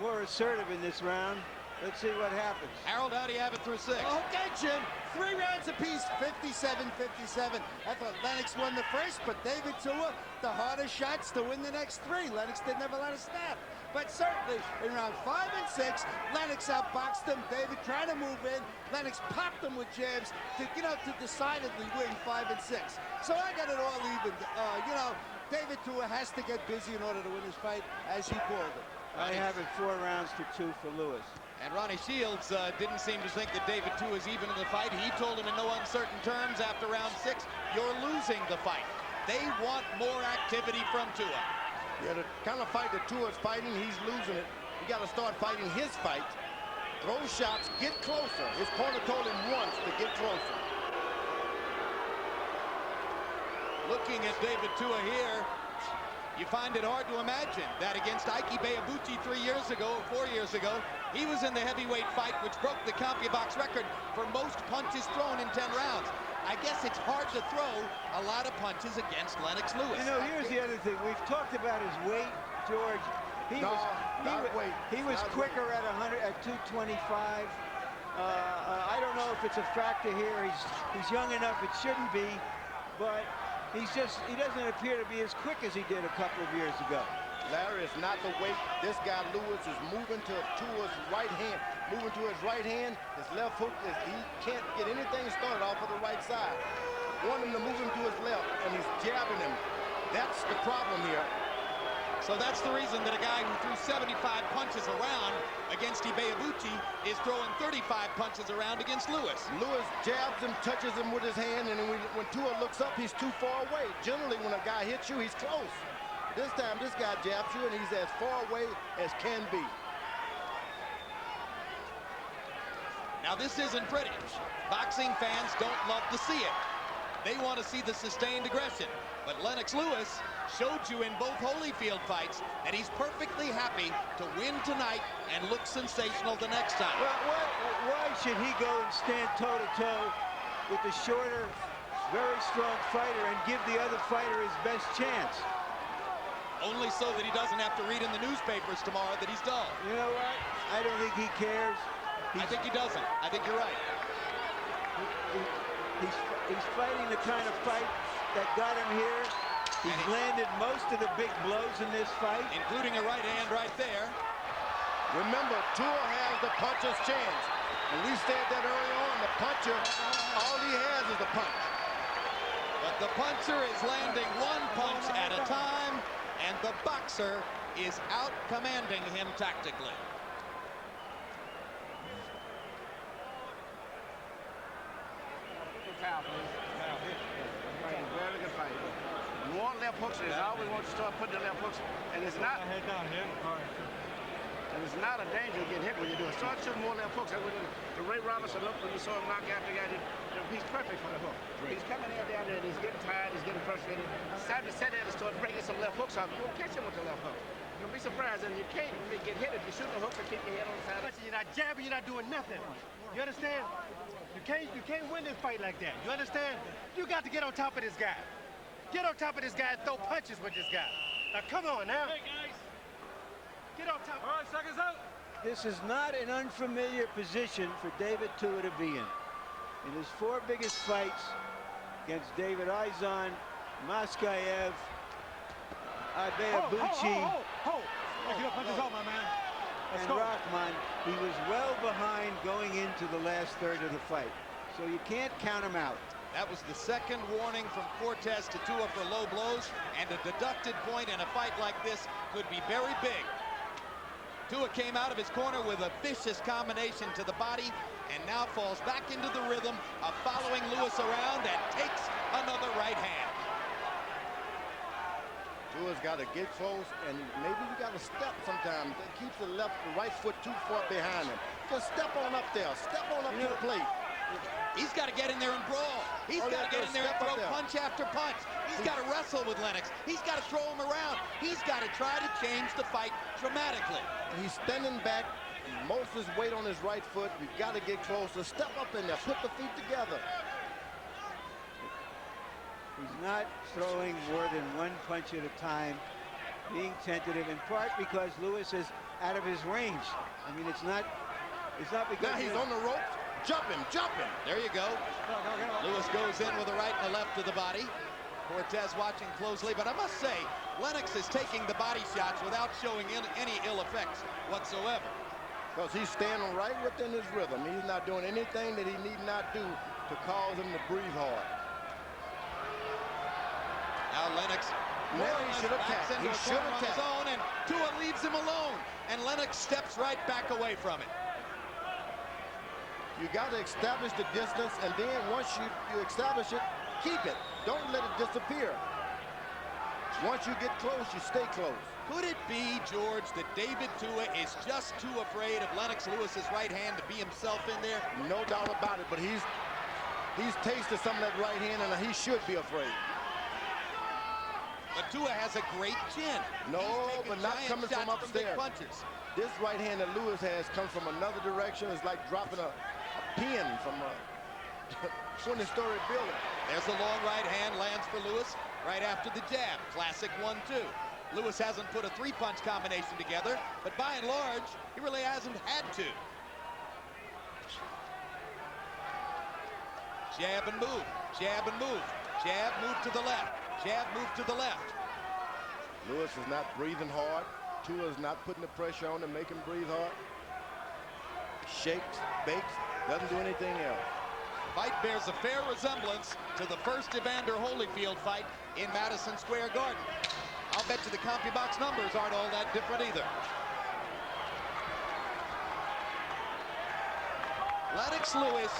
more assertive in this round. Let's see what happens. Harold, how do you have it through 6? Okay, Jim. 3 rounds apiece, 57-57. I thought Lennox won the first, but David Tua, the hardest shots to win the next 3. Lennox did never let us snap. But certainly, in round 5 and 6, Lennox outboxed him. David trying to move in. Lennox popped him with jabs to, to decidedly win 5 and 6. So I got it all even. David Tua has to get busy in order to win this fight, as he called it. I have it 4 rounds to 2 for Lewis. And Ronnie Shields didn't seem to think that David Tua is even in the fight. He told him in no uncertain terms after round 6, you're losing the fight. They want more activity from Tua. Yeah, the kind of fight that Tua is fighting, he's losing it. He got to start fighting his fight. Throw shots, get closer. His corner told him once to get closer. Looking at David Tua here, you find it hard to imagine that against Ike Beabuchi 3 years ago, 4 years ago, he was in the heavyweight fight, which broke the CompuBox record for most punches thrown in 10 rounds. I guess it's hard to throw a lot of punches against Lennox Lewis. You know, here's the other thing. We've talked about his weight, George. He was quicker at 225. I don't know if it's a factor here. He's young enough. It shouldn't be, but he doesn't appear to be as quick as he did a couple of years ago. Larry, it's not the weight. This guy Lewis is moving to his right hand. Moving to his right hand. His left hook he can't get anything started off of the right side. Want him to move him to his left, and he's jabbing him. That's the problem here. So that's the reason that a guy who threw 75 punches around against Ibeabuchi is throwing 35 punches around against Lewis. Lewis jabs him, touches him with his hand, and then when Tua looks up, he's too far away. Generally, when a guy hits you, he's close. This time, this guy jabs you, and he's as far away as can be. Now, this isn't pretty. Boxing fans don't love to see it. They want to see the sustained aggression. But Lennox Lewis showed you in both Holyfield fights that he's perfectly happy to win tonight and look sensational the next time. Well, why should he go and stand toe-to-toe with the shorter, very strong fighter and give the other fighter his best chance? Only so that he doesn't have to read in the newspapers tomorrow that he's dull. You know what? I don't think he cares. I think he doesn't. I think you're right. He's fighting the kind of fight that got him here. He's landed most of the big blows in this fight, including a right hand right there. Remember, Tua has the puncher's chance. And we said that early on, the puncher, all he has is a punch. But the puncher is landing one punch at a time, and the boxer is out commanding him tactically. Very good fight. More left hooks. I always want to start putting the left hooks, and it's not. Head down here. All right. And it's not a danger to get hit when you do it. Start shooting more left hooks. The Ray Robinson look when you saw him knock out the guy. He's perfect for the hook. Right. He's coming down there, and he's getting tired. He's getting frustrated. It's time to sit there and start breaking some left hooks off. You won't catch him with the left hook. You'll be surprised, and you can't get hit if you shoot the hook and keep your head on the side. You're not jabbing. You're not doing nothing. You understand? You can't win this fight like that. You understand? You got to get on top of this guy. Get on top of this guy and throw punches with this guy. Now come on now. Hey guys. Get on top. All right, seconds out. This is not an unfamiliar position for David Tua to be in. In his 4 biggest fights against David Izon, Moskayev, Ibeabuchi, and Rahman, he was well behind going into the last third of the fight. So you can't count him out. That was the second warning from Cortez to Tua for low blows, and a deducted point in a fight like this could be very big. Tua came out of his corner with a vicious combination to the body, and now falls back into the rhythm of following Lewis around and takes another right hand. Tua's got to get close, and maybe you got to step sometimes. That keeps the right foot too far behind him. Just step on up there. Step on up to the plate. He's got to get in there and brawl. He's got to get in there and throw punch after punch. He's got to wrestle with Lennox. He's got to throw him around. He's got to try to change the fight dramatically. And he's standing back, most of his weight on his right foot. You've got to get closer. Step up in there. Put the feet together. He's not throwing more than 1 punch at a time, being tentative, in part because Lewis is out of his range. I mean, it's not because... Now he's on the ropes. Jump him. There you go. Lewis goes in with a right and a left to the body. Cortez watching closely, but I must say, Lennox is taking the body shots without showing any ill effects whatsoever. Because he's standing right within his rhythm. He's not doing anything that he need not do to cause him to breathe hard. Now Lennox he should attack. He should attack. His own, and Tua leaves him alone, and Lennox steps right back away from it. You got to establish the distance, and then once you establish it, keep it. Don't let it disappear. Once you get close, you stay close. Could it be, George, that David Tua is just too afraid of Lennox Lewis's right hand to be himself in there? No doubt about it, but he's tasted some of that right hand, and he should be afraid. But Tua has a great chin. No, but not coming from upstairs. This right hand that Lewis has comes from another direction. It's like dropping a pin from a 20-story building. There's a long right hand, lands for Lewis. right after the jab. Classic 1-2. Lewis hasn't put a three-punch combination together, but by and large, he really hasn't had to. Jab and move, jab and move, jab, move to the left, jab, move to the left. Lewis is not breathing hard. Tua is not putting the pressure on to make him breathe hard. Shakes, bakes, doesn't do anything else. Fight bears a fair resemblance to the first Evander Holyfield fight in Madison Square Garden. I'll bet you the CompuBox numbers aren't all that different either. Lennox Lewis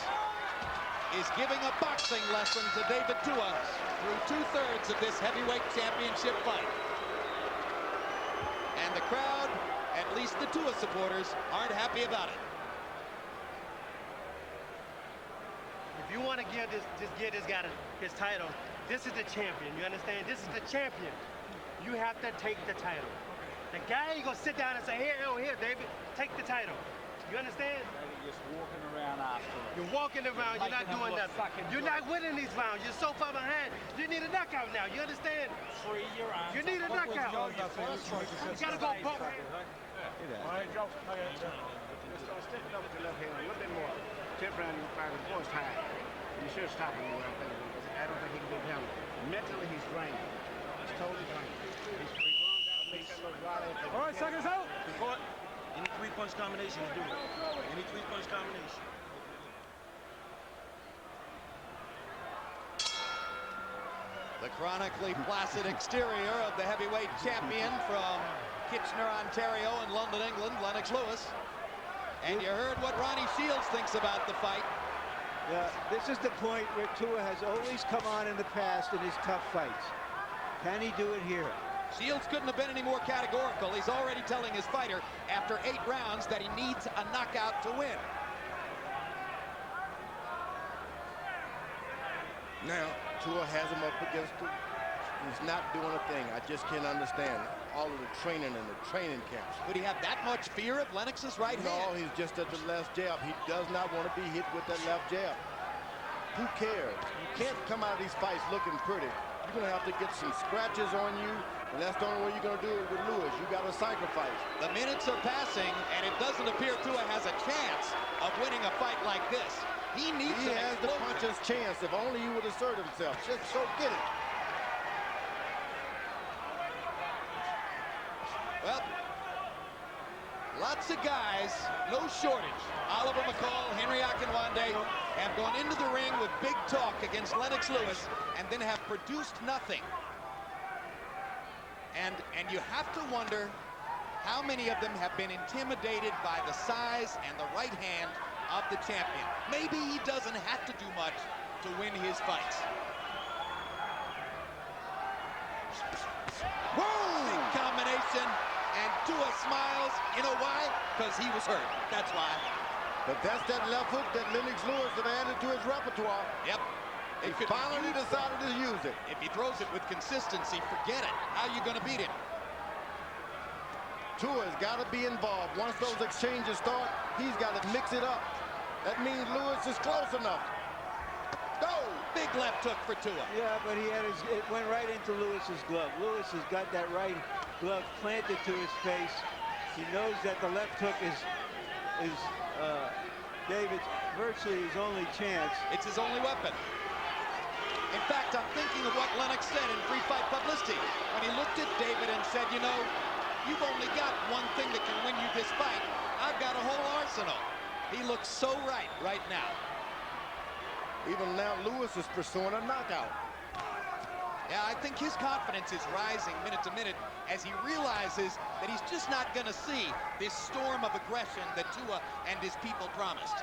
is giving a boxing lesson to David Tua through 2/3 of this heavyweight championship fight. And the crowd, at least the Tua supporters, aren't happy about it. If you want to give this guy his title, this is the champion. You understand? This is the champion. You have to take the title. The guy ain't gonna sit down and say, here, David, take the title. You understand? Just walking around after. You're walking around, you're not doing nothing. You're not winning these rounds. You're so far behind. You need a knockout now. You understand? You need a knockout. You gotta go bump. All right, Joe. Just step it up with your left hand a little bit more. Tip around your fire the force high. You should stop him around there. I don't think he can get down. Mentally, he's drained. He's totally drained. He's gone down. All right, seconds out. Any three-punch combination, do it. Any three-punch combination. The chronically placid exterior of the heavyweight champion from Kitchener, Ontario, and London, England, Lennox Lewis. And you heard what Ronnie Shields thinks about the fight. Yeah, this is the point where Tua has always come on in the past in his tough fights. Can he do it here? Shields couldn't have been any more categorical. He's already telling his fighter after 8 rounds that he needs a knockout to win. Now, Tua has him up against him. He's not doing a thing. I just can't understand all of the training and the training camps. Could he have that much fear of Lennox's right hand? No, he's just at the left jab. He does not want to be hit with that left jab. Who cares? You can't come out of these fights looking pretty. You're going to have to get some scratches on you, and that's the only way you're going to do it with Lewis. You got to sacrifice. The minutes are passing, and it doesn't appear Tua has a chance of winning a fight like this. He needs He has the puncher's chance. If only he would assert himself. Just so get it. Well, lots of guys, no shortage. Oliver McCall, Henry Akinwande have gone into the ring with big talk against Lennox Lewis and then have produced nothing. And you have to wonder how many of them have been intimidated by the size and the right hand of the champion. Maybe he doesn't have to do much to win his fights. Whoa! Big combination. And Tua smiles. You know why? Because he was hurt. That's why. But that's that left hook that Lennox Lewis have added to his repertoire. Yep. He finally decided to use it. If he throws it with consistency, forget it. How are you going to beat him? Tua's got to be involved. Once those exchanges start, he's got to mix it up. That means Lewis is close enough. Go! Big left hook for Tua. Yeah, but it went right into Lewis's glove. Lewis has got that right glove planted to his face. He knows that the left hook is David's virtually his only chance. It's his only weapon. In fact, I'm thinking of what Lennox said in Free Fight Publicity when he looked at David and said, you know, you've only got one thing that can win you this fight. I've got a whole arsenal. He looks so right now. Even now, Lewis is pursuing a knockout. Yeah, I think his confidence is rising minute to minute as he realizes that he's just not going to see this storm of aggression that Tua and his people promised.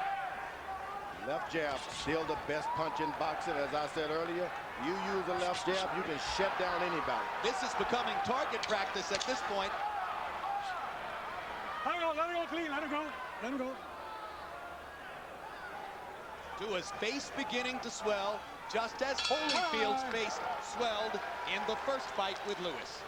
Left jab, still the best punch in boxing. As I said earlier, you use a left jab, you can shut down anybody. This is becoming target practice at this point. Let him go clean, let him go, let him go. Tua's face beginning to swell, just as Holyfield's face swelled in the first fight with Lewis.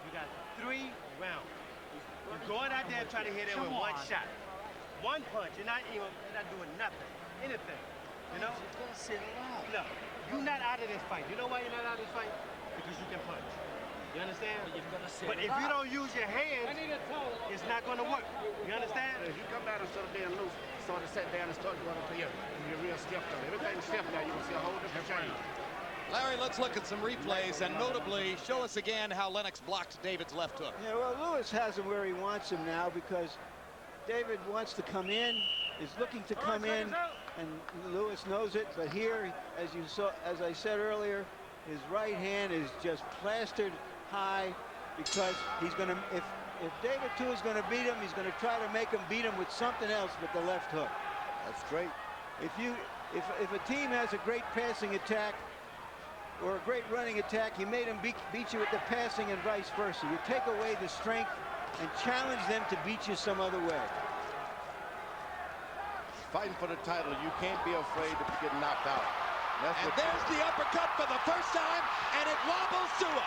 You got 3 rounds. You gonna try to hit him with one shot. One punch. You're not doing nothing. Anything. You know? You're gonna sit around. No. You're not out of this fight. You know why you're not out of this fight? Because you can punch. You understand? But if you don't use your hands, it's not going to work. You understand? If you come down and start being loose, start to sit down and start going up here, you're real stiff though. Everything's stiff now. You can see a whole different change. Larry, let's look at some replays and notably show us again how Lennox blocked David's left hook. Yeah, well, Lewis has him where he wants him now because David wants to come in, is looking to come in, and Lewis knows it. But here, as you saw, as I said earlier, his right hand is just plastered high because he's going to, if David Tua is going to beat him, he's going to try to make him beat him with something else but the left hook. That's great. If a team has a great passing attack or a great running attack, you made them beat you with the passing and vice versa. You take away the strength and challenge them to beat you some other way. Fighting for the title, you can't be afraid to get knocked out. And there's the uppercut for the first time, and it wobbles Tua.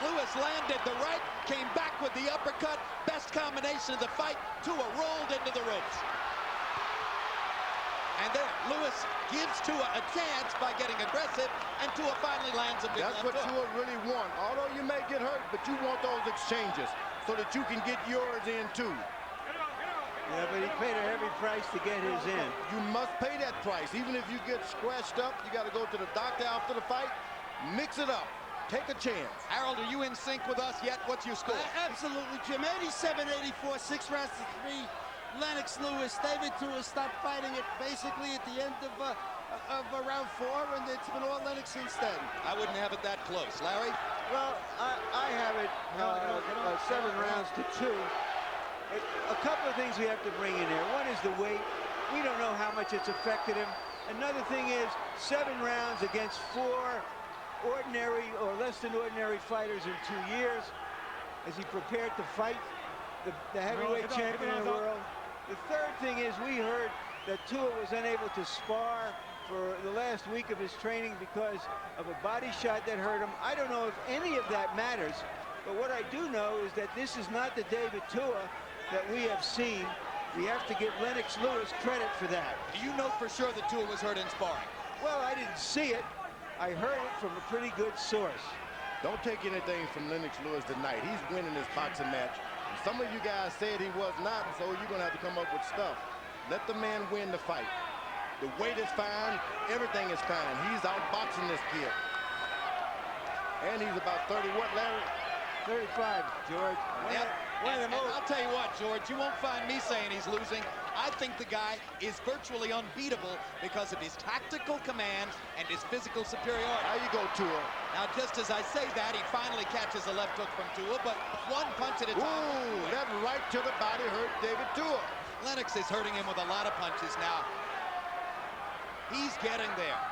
Lewis landed the right, came back with the uppercut. Best combination of the fight. Tua rolled into the ropes. And there, Lewis gives Tua a chance by getting aggressive, and Tua finally lands a big left hook. That's what Tua really wants. Although you may get hurt, but you want those exchanges so that you can get yours in too. Yeah, but he paid a heavy price to get his in. You must pay that price. Even if you get scratched up, you got to go to the doctor after the fight, mix it up. Take a chance. Harold, are you in sync with us yet? What's your score? Absolutely, Jim. 87-84, 6 rounds to 3. Lennox Lewis. David Tua stopped fighting it basically at the end of round 4, and it's been all Lennox since then. I wouldn't have it that close. Larry? Well, I have it 7 rounds to 2. A couple of things we have to bring in there. One is the weight. We don't know how much it's affected him. Another thing is 7 rounds against 4 ordinary or less than ordinary fighters in 2 years as he prepared to fight the heavyweight champion of the world. The third thing is we heard that Tua was unable to spar for the last week of his training because of a body shot that hurt him. I don't know if any of that matters, but what I do know is that this is not the David Tua that we have seen. We have to give Lennox Lewis credit for that. Do you know for sure that Tua was hurt in sparring? Well, I didn't see it. I heard it from a pretty good source. Don't take anything from Lennox Lewis tonight. He's winning this boxing match. And some of you guys said he was not, so you're going to have to come up with stuff. Let the man win the fight. The weight is fine. Everything is fine. He's outboxing this kid. And he's about 30, what, Larry? 35, George. And I'll tell you what, George, you won't find me saying he's losing. I think the guy is virtually unbeatable because of his tactical command and his physical superiority. There you go, Tua. Now, just as I say that, he finally catches a left hook from Tua, but one punch at a time. Ooh, that right to the body hurt David Tua. Lennox is hurting him with a lot of punches now. He's getting there.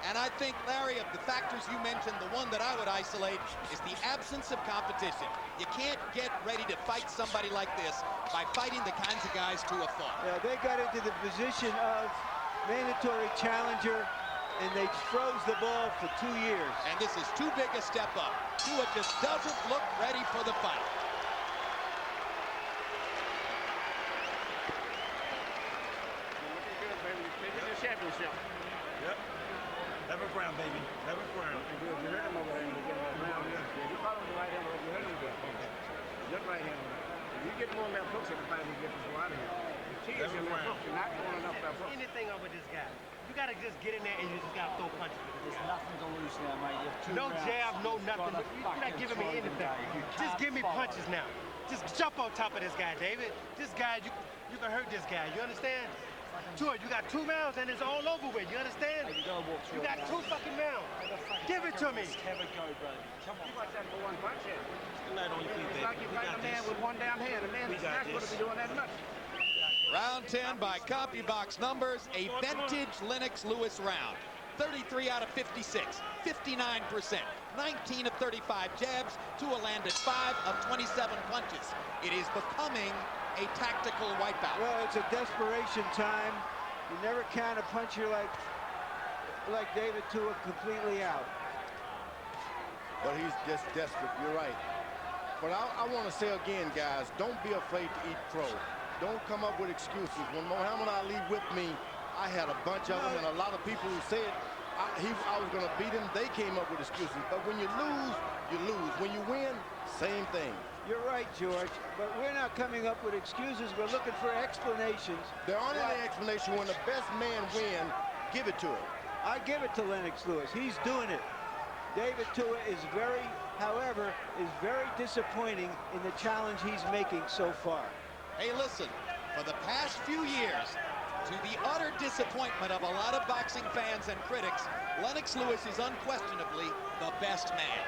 And I think, Larry, of the factors you mentioned, the one that I would isolate is the absence of competition. You can't get ready to fight somebody like this by fighting the kinds of guys Tua fought. Yeah, they got into the position of mandatory challenger, and they froze the ball for 2 years. And this is too big a step up. Tua just doesn't look ready for the fight. Looking good, baby. Taking the championship. Yep. Never ground, baby. Never ground. Looking good. You heard him over there in the beginning of the round. Yeah, you caught him with the right hand, but you heard him good. Good right hand. If you get more left hooks at the fight, you get this out of here. The key is your left hooks. You're not going enough left hooks. Anything over this guy. You got to just get in there and you just got to throw punches. There's nothing to lose now, mate. You have 2 No rounds. jab, no nothing. You're not giving me anything. Just give me punches now. Just jump on top of this guy, David. This guy, you can hurt this guy. You understand? Tua, you got 2 rounds and it's all over with. You understand? Hey, you gotta walk through you got 2 fucking rounds. Give it to me. Have a go, baby. Come on. You watch that for one punch here. Lay it on your feet, It's baby. like you're fighting a man with one down hand. A man is not going to be doing that much. Round 10 by CompuBox numbers, a vintage Lennox Lewis round. 33 out of 56, 59%, 19 of 35 jabs. Tua landed 5 of 27 punches. It is becoming a tactical wipeout. Well, it's a desperation time. You never count a puncher like David Tua completely out. But he's just desperate. You're right. But I want to say again, guys, don't be afraid to eat crow. Don't come up with excuses. When Muhammad Ali whipped me, I had a bunch of them, and a lot of people who said I was going to beat him, they came up with excuses. But when you lose, you lose. When you win, same thing. You're right, George, but we're not coming up with excuses. We're looking for explanations. There aren't any explanation. When the best man wins, give it to him. I give it to Lennox Lewis. He's doing it. David Tua is however, is very disappointing in the challenge he's making so far. Hey, listen, for the past few years, to the utter disappointment of a lot of boxing fans and critics, Lennox Lewis is unquestionably the best man.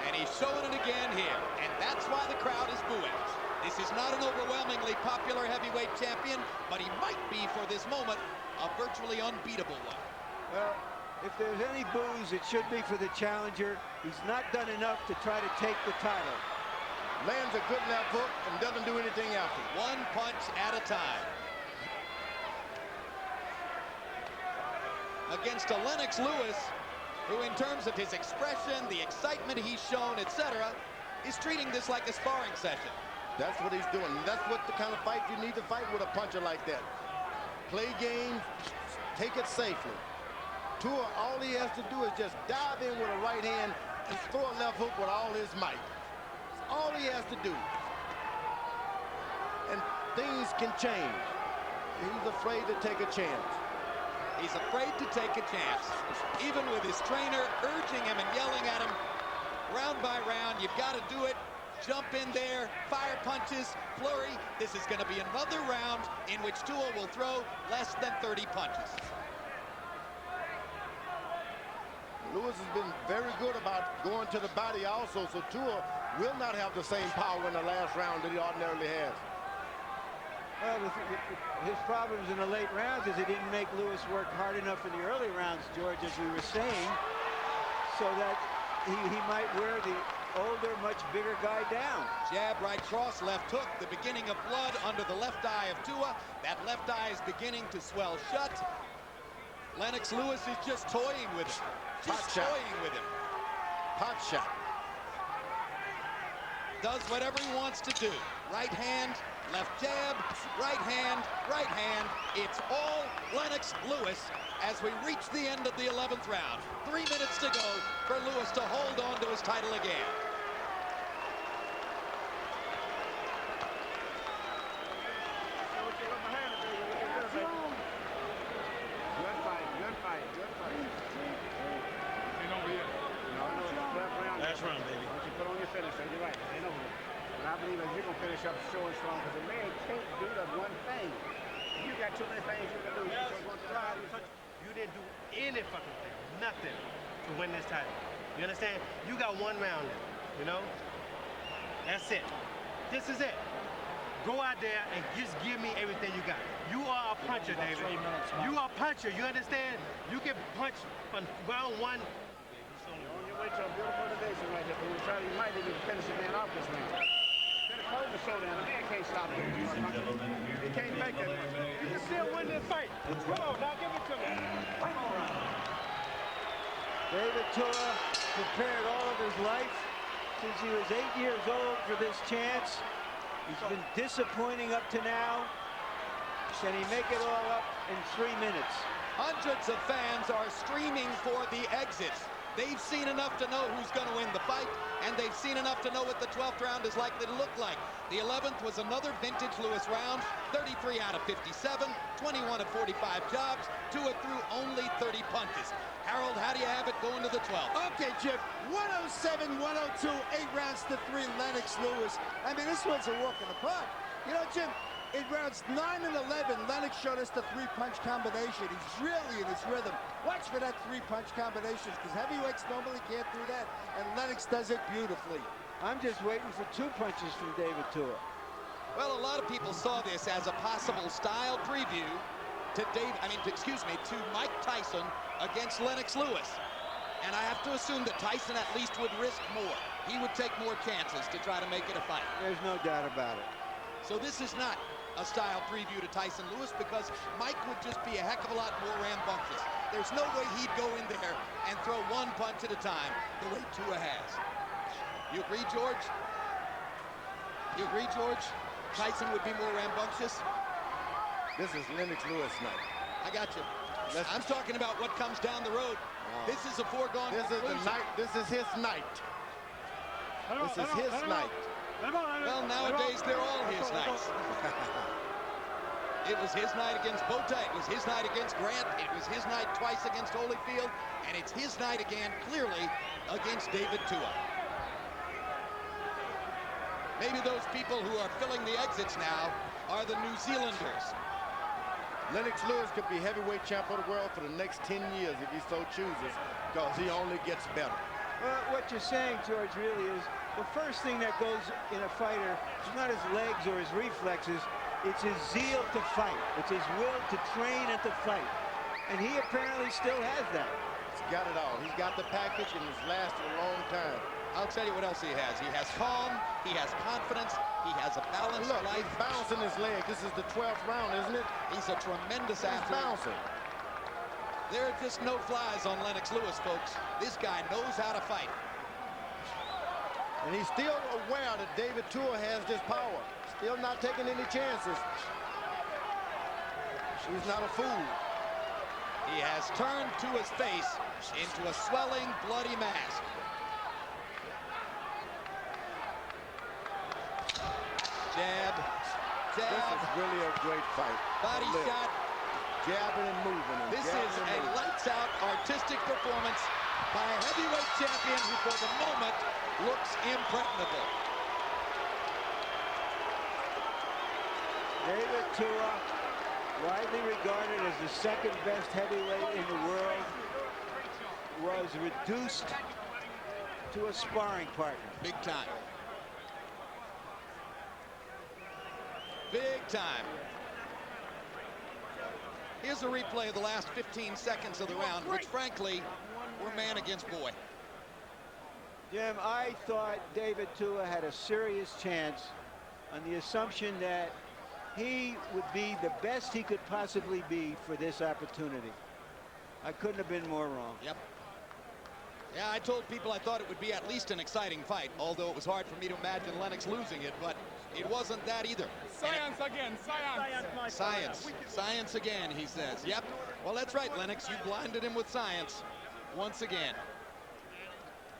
And he's showing it again here, and that's why the crowd is booing. This is not an overwhelmingly popular heavyweight champion, but he might be, for this moment, a virtually unbeatable one. Well, if there's any boos, it should be for the challenger. He's not done enough to try to take the title. Lands a good left hook and doesn't do anything after. One punch at a time. Against a Lennox Lewis, who in terms of his expression, the excitement he's shown, etc., is treating this like a sparring session. That's what he's doing. That's what the kind of fight you need to fight with a puncher like that. Play games, take it safely. Tua, all he has to do is just dive in with a right hand and throw a left hook with all his might. That's all he has to do. And things can change. He's afraid to take a chance. He's afraid to take a chance. Even with his trainer urging him and yelling at him round by round, you've got to do it. Jump in there, fire punches, flurry. This is going to be another round in which Tua will throw less than 30 punches. Lewis has been very good about going to the body also, so Tua will not have the same power in the last round that he ordinarily has. Well, his problems in the late rounds is he didn't make Lewis work hard enough in the early rounds, George, as we were saying, so that he might wear the older, much bigger guy down. Jab, right cross, left hook, the beginning of blood under the left eye of Tua. That left eye is beginning to swell shut. Lennox Lewis is just toying with him. Just toying with him. Pot shot. Does whatever he wants to do. Right hand, left jab, right hand, right hand. It's all Lennox Lewis as we reach the end of the 11th round. 3 minutes to go for Lewis to hold on to his title again. You're right, they know it. But I believe that you're going to finish up showing strong because a man can't do that one thing. You got too many things you can do. You didn't do any fucking thing, nothing to win this title. You understand? You got one round left, you know? That's it. This is it. Go out there and just give me everything you got. You are a puncher, David. You are a puncher, you understand? You can punch from round one. Wait till a beautiful motivation right there. But try, you might even finish the man off this man. Finish close the showdown. The man can't stop it. He can't make it. You can still win this fight. Come on, now give it to me. David Tua prepared all of his life since he was 8 years old for this chance. He's been disappointing up to now. Can he make it all up in 3 minutes? Hundreds of fans are screaming for the exits. They've seen enough to know who's going to win the fight, and they've seen enough to know what the 12th round is likely to look like. The 11th was another vintage Lewis round, 33 out of 57, 21 of 45 jobs, Tua threw only 30 punches. Harold, how do you have it going to the 12th? Okay, Jim, 107, 102, 8 rounds to 3, Lennox Lewis. I mean, this one's a walk in the park. You know, Jim, in rounds 9 and 11, Lennox showed us the 3-punch combination. He's really in his rhythm. Watch for that 3-punch combination, because heavyweights normally can't do that, and Lennox does it beautifully. I'm just waiting for 2 punches from David Tua. Well, a lot of people saw this as a possible style preview to to Mike Tyson against Lennox Lewis. And I have to assume that Tyson at least would risk more. He would take more chances to try to make it a fight. There's no doubt about it. So this is not a style preview to Tyson Lewis because Mike would just be a heck of a lot more rambunctious. There's no way he'd go in there and throw one punch at a time the way Tua has. You agree, George? You agree, George? Tyson would be more rambunctious? This is Lennox Lewis night. I got you. I'm talking about what comes down the road. This is a foregone conclusion. This is his night. This is his night. Well, nowadays they're all his nights. It was his night against Bota. It was his night against Grant. It was his night twice against Holyfield. And it's his night again, clearly, against David Tua. Maybe those people who are filling the exits now are the New Zealanders. Lennox Lewis could be heavyweight champ of the world for the next 10 years if he so chooses, because he only gets better. Well, what you're saying, George, really is the first thing that goes in a fighter is not his legs or his reflexes, it's his zeal to fight. It's his will to train and to fight. And he apparently still has that. He's got it all. He's got the package, and it's lasted a long time. I'll tell you what else he has. He has calm, he has confidence, he has a balanced life. He's bouncing his leg. This is the 12th round, isn't it? He's a tremendous athlete. He's bouncing. There are just no flies on Lennox Lewis, folks. This guy knows how to fight. And he's still aware that David Tua has this power. Still not taking any chances. He's not a fool. He has turned Tua's face into a swelling, bloody mask. Jab, jab. This is really a great fight. Body shot. Jabbing and moving. And this is a lights-out artistic performance by a heavyweight champion who, for the moment, looks impregnable. David Tua, widely regarded as the second best heavyweight in the world, was reduced to a sparring partner. Big time. Big time. Here's a replay of the last 15 seconds of the round, which frankly were man against boy. Jim, I thought David Tua had a serious chance on the assumption that he would be the best he could possibly be for this opportunity. I couldn't have been more wrong. Yep. Yeah, I told people I thought it would be at least an exciting fight, although it was hard for me to imagine Lennox losing it, but it wasn't that either. Science again, science. Science. Science again, he says. Yep. Well, that's right, Lennox. You blinded him with science once again.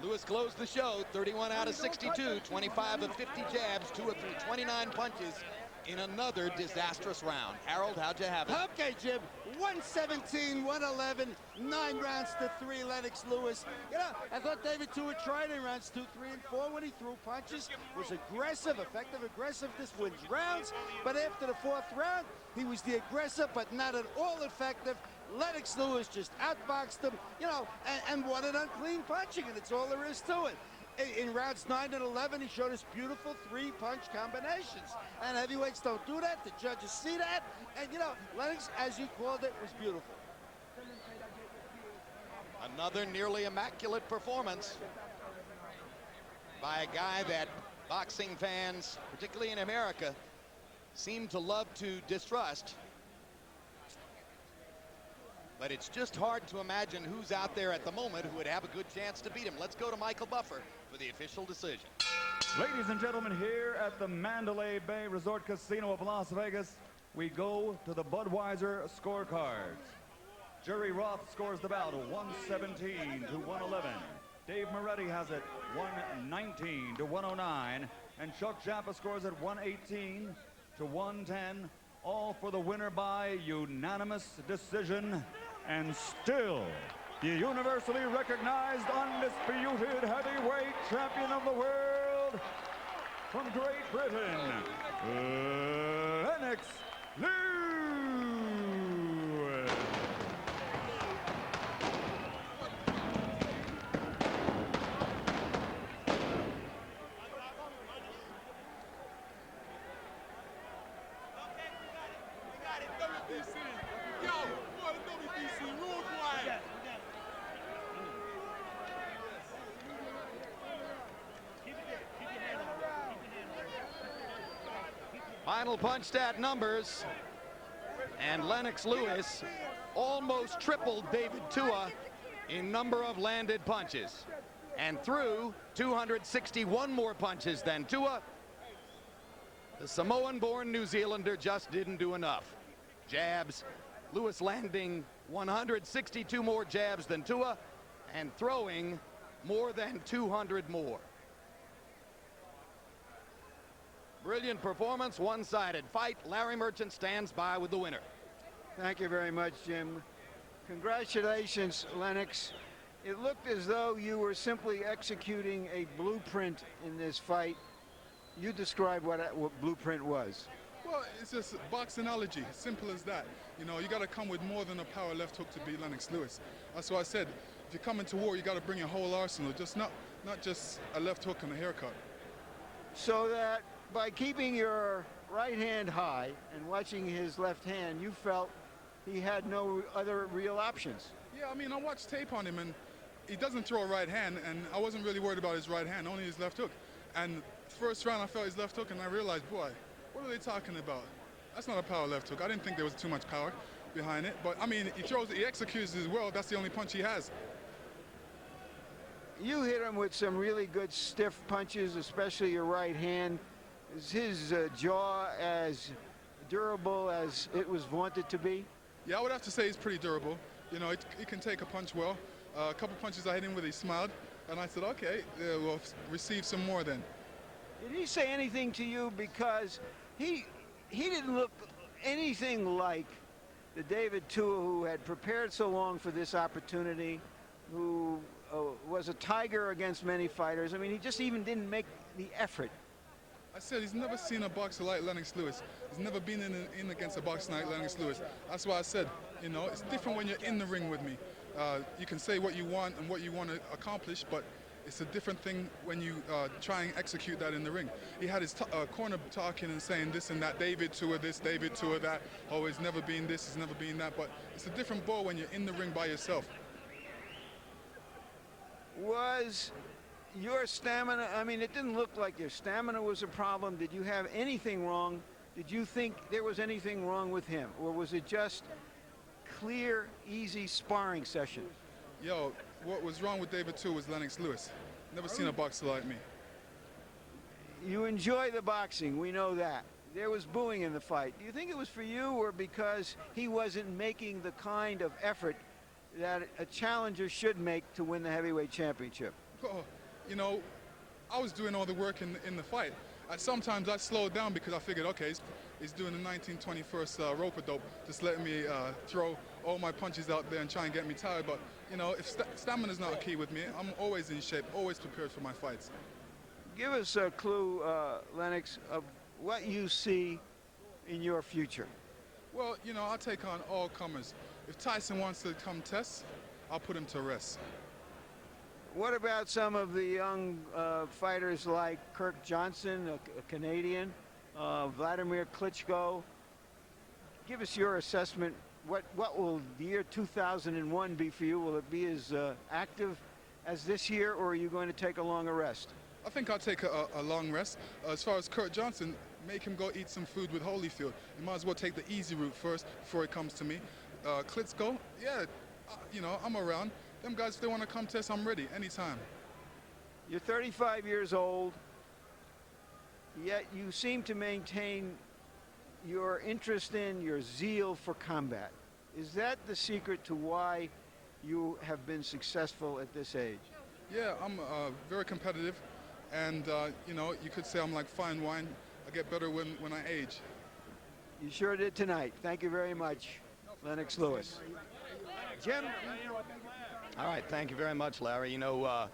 Lewis closed the show, 31 out of 62, 25 of 50 jabs, 2 of 29 punches in another disastrous round. Harold, how'd you have it? Okay, Jim. 117, 111, 9 rounds to 3, Lennox Lewis. You know, I thought David Tua tried in rounds 2, 3, and 4 when he threw punches. Was aggressive, effective, aggressive. This wins rounds. But after the 4th round, he was the aggressive, but not at all effective. Lennox Lewis just outboxed him, you know, and won it on clean punching, and it's all there is to it. In rounds 9 and 11, he showed us beautiful 3-punch combinations. And heavyweights don't do that. The judges see that. And, you know, Lennox, as you called it, was beautiful. Another nearly immaculate performance by a guy that boxing fans, particularly in America, seem to love to distrust. But it's just hard to imagine who's out there at the moment who would have a good chance to beat him. Let's go to Michael Buffer for the official decision. Ladies and gentlemen, here at the Mandalay Bay Resort Casino of Las Vegas, we go to the Budweiser scorecards. Jerry Roth scores the bout 117 to 111. Dave Moretti has it 119 to 109. And Chuck Jappa scores it 118 to 110. All for the winner by unanimous decision. And still, the universally recognized, undisputed heavyweight champion of the world from Great Britain, Lennox Lewis. Final punch stat numbers, and Lennox Lewis almost tripled David Tua in number of landed punches and threw 261 more punches than Tua. The Samoan-born New Zealander just didn't do enough. Jabs, Lewis landing 162 more jabs than Tua and throwing more than 200 more. Brilliant performance, one-sided fight. Larry Merchant stands by with the winner. Thank you very much, Jim. Congratulations, Lennox. It looked as though you were simply executing a blueprint in this fight. You describe what blueprint was. Well, it's just boxology, simple as that. You know, you got to come with more than a power left hook to beat Lennox Lewis. That's why I said, if you come into war, you got to bring your whole arsenal, just not just a left hook and a haircut. So that by keeping your right hand high and watching his left hand, you felt he had no other real options. Yeah, I mean, I watched tape on him, and he doesn't throw a right hand, and I wasn't really worried about his right hand, only his left hook. And first round, I felt his left hook, and I realized, boy, what are they talking about? That's not a power left hook. I didn't think there was too much power behind it, but I mean, he executes as well. That's the only punch he has. You hit him with some really good stiff punches, especially your right hand. Is his jaw as durable as it was wanted to be? Yeah, I would have to say he's pretty durable. You know, he can take a punch well. A couple punches I hit him with, he smiled, and I said, okay, we'll receive some more then. Did he say anything to you? Because he didn't look anything like the David Tua who had prepared so long for this opportunity, who was a tiger against many fighters. I mean, he just even didn't make the effort. I said he's never seen a boxer like Lennox Lewis. He's never been in against a boxer like Lennox Lewis. That's why I said, you know, it's different when you're in the ring with me. You can say what you want and what you want to accomplish, but it's a different thing when you try and execute that in the ring. He had his corner talking and saying this and that, David Tua this, David Tua that, oh, he's never been this, he's never been that, but it's a different ball when you're in the ring by yourself. Was your stamina, I mean, it didn't look like your stamina was a problem. Did you have anything wrong? Did you think there was anything wrong with him? Or was it just clear, easy sparring session? Yo, what was wrong with David Tua was Lennox Lewis. Never seen a boxer like me. You enjoy the boxing, we know that. There was booing in the fight. Do you think it was for you or because he wasn't making the kind of effort that a challenger should make to win the heavyweight championship? Oh, you know, I was doing all the work in the fight. Sometimes I slowed down because I figured, okay, he's doing the 1921st rope-a-dope, just letting me throw all my punches out there and try and get me tired. But, you know, if stamina's not a key with me, I'm always in shape, always prepared for my fights. Give us a clue, Lennox, of what you see in your future. Well, you know, I'll take on all comers. If Tyson wants to come test, I'll put him to rest. What about some of the young fighters like Kirk Johnson, a Canadian, Vladimir Klitschko? Give us your assessment. What will the year 2001 be for you? Will it be as active as this year, or are you going to take a longer rest? I think I'll take a long rest. As far as Kurt Johnson, make him go eat some food with Holyfield. You might as well take the easy route first before he comes to me. Klitschko, yeah, you know, I'm around. Them guys, if they want to come test, I'm ready anytime. You're 35 years old, yet you seem to maintain your interest in, your zeal for combat. Is that the secret to why you have been successful at this age? Yeah, I'm very competitive, and you know, you could say I'm like fine wine. I get better when I age. You sure did tonight. Thank you very much, Lennox Lewis. Jim? All right, thank you very much, Larry. You know, a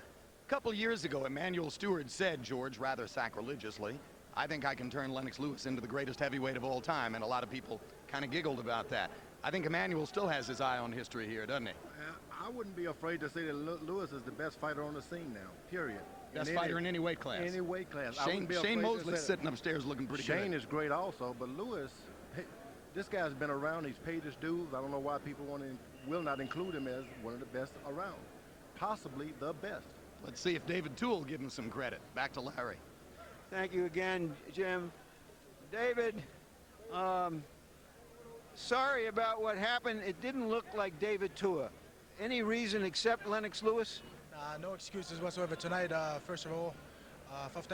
couple years ago, Emanuel Stewart said, George, rather sacrilegiously, I think I can turn Lennox Lewis into the greatest heavyweight of all time, and a lot of people kind of giggled about that. I think Emanuel still has his eye on history here, doesn't he? I wouldn't be afraid to say that Lewis is the best fighter on the scene now, period. Best fighter in any weight class. Any weight class. Shane Mosley's sitting upstairs looking pretty good. Shane is great also, but Lewis, this guy's been around. He's paid his dues. I don't know why people will not include him as one of the best around. Possibly the best. Let's see if David Tua will give him some credit. Back to Larry. Thank you again, Jim. David, sorry about what happened. It didn't look like David Tua. Any reason except Lennox Lewis? No excuses whatsoever tonight. First of all, well, first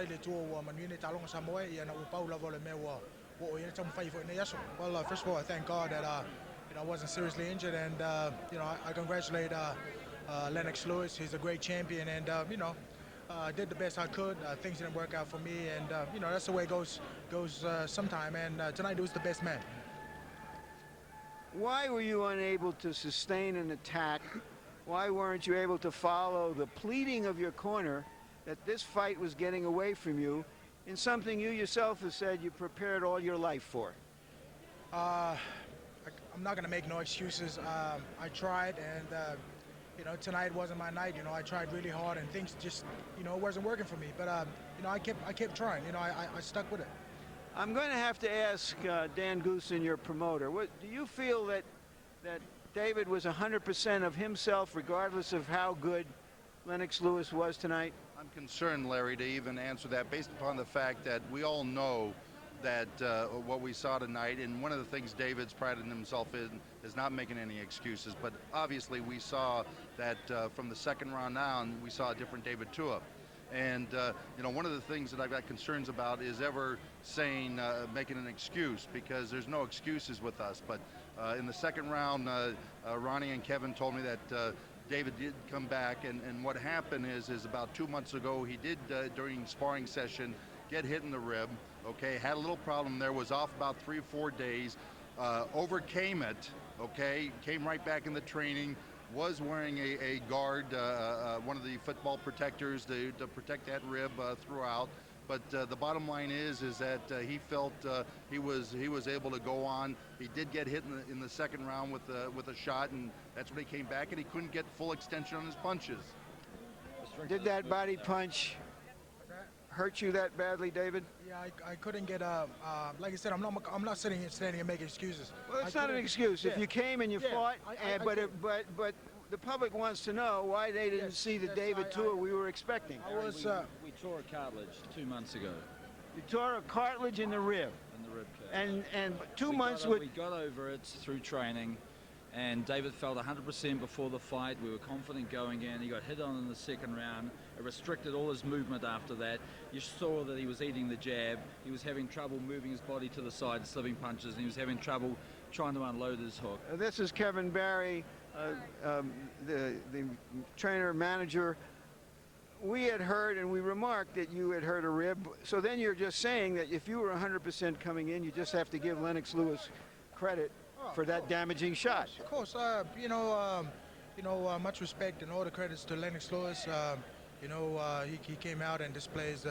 of all, I thank God that I wasn't seriously injured, and I congratulate Lennox Lewis. He's a great champion, and I did the best I could. Things didn't work out for me, and that's the way it goes sometime. And tonight it was the best man. Why were you unable to sustain an attack? Why weren't you able to follow the pleading of your corner that this fight was getting away from you in something you yourself have said you prepared all your life for? I'm not going to make no excuses. I tried, and tonight wasn't my night. I tried really hard, and things just wasn't working for me. But I kept trying. I stuck with it. I'm going to have to ask Dan Goosen, your promoter. What do you feel that David was 100% of himself, regardless of how good Lennox Lewis was tonight? I'm concerned, Larry, to even answer that based upon the fact that we all know that what we saw tonight, and one of the things David's prided himself in is not making any excuses, but obviously we saw that from the second round down, we saw a different David Tua. And one of the things that I've got concerns about is ever saying, making an excuse, because there's no excuses with us. But in the second round, Ronnie and Kevin told me that David did come back, and what happened is about 2 months ago, he did, during sparring session, get hit in the rib, okay, had a little problem there, was off about 3 or 4 days, overcame it, okay, came right back in the training, was wearing a guard, one of the football protectors to protect that rib throughout. But the bottom line is that he felt he was able to go on. He did get hit in the second round with a shot, and that's when he came back, and he couldn't get full extension on his punches. Did that body punch hurt you that badly, David? Yeah, I couldn't get like I said, I'm not sitting here standing and making excuses. Well, it's not an excuse. Yeah. If you came and you fought, but the public wants to know why they didn't see the David Tua we were expecting. We tore a cartilage 2 months ago. You tore a cartilage in the rib. In the rib cage. And 2 months with. We got over it through training, and David felt 100% before the fight. We were confident going in. He got hit on in the second round. It restricted all his movement after that. You saw that he was eating the jab. He was having trouble moving his body to the side, slipping punches, and he was having trouble trying to unload his hook. This is Kevin Barry, the trainer manager. We had heard and we remarked that you had hurt a rib. So then you're just saying that if you were 100% coming in, you just have to give Lennox Lewis credit for that damaging shot. Of course, much respect and all the credits to Lennox Lewis. He came out and displays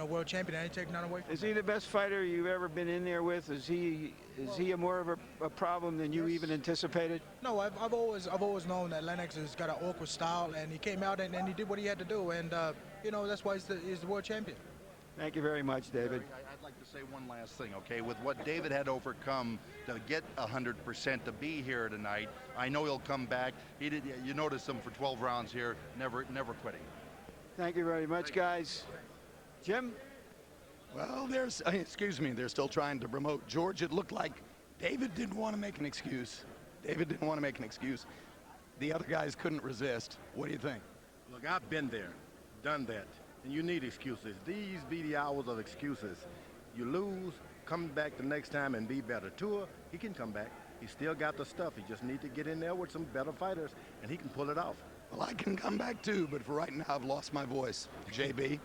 world champion. I ain't taking none away from him. Is he the best fighter you've ever been in there with? Is he more of a problem than you even anticipated? No, I've always known that Lennox has got an awkward style, and he came out and he did what he had to do, and that's why he's the world champion. Thank you very much, David. I'd like to say one last thing, okay? With what David had overcome to get 100% to be here tonight, I know he'll come back. You notice him for 12 rounds here, never quitting. Thank you very much, guys. Jim? Well, they're still trying to promote. George, it looked like David didn't want to make an excuse. The other guys couldn't resist. What do you think? Look, I've been there, done that, and you need excuses. These be the hours of excuses. You lose, come back the next time and be better. Tua, he can come back. He still got the stuff. He just need to get in there with some better fighters, and he can pull it off. Well, I can come back too, but for right now, I've lost my voice. JB?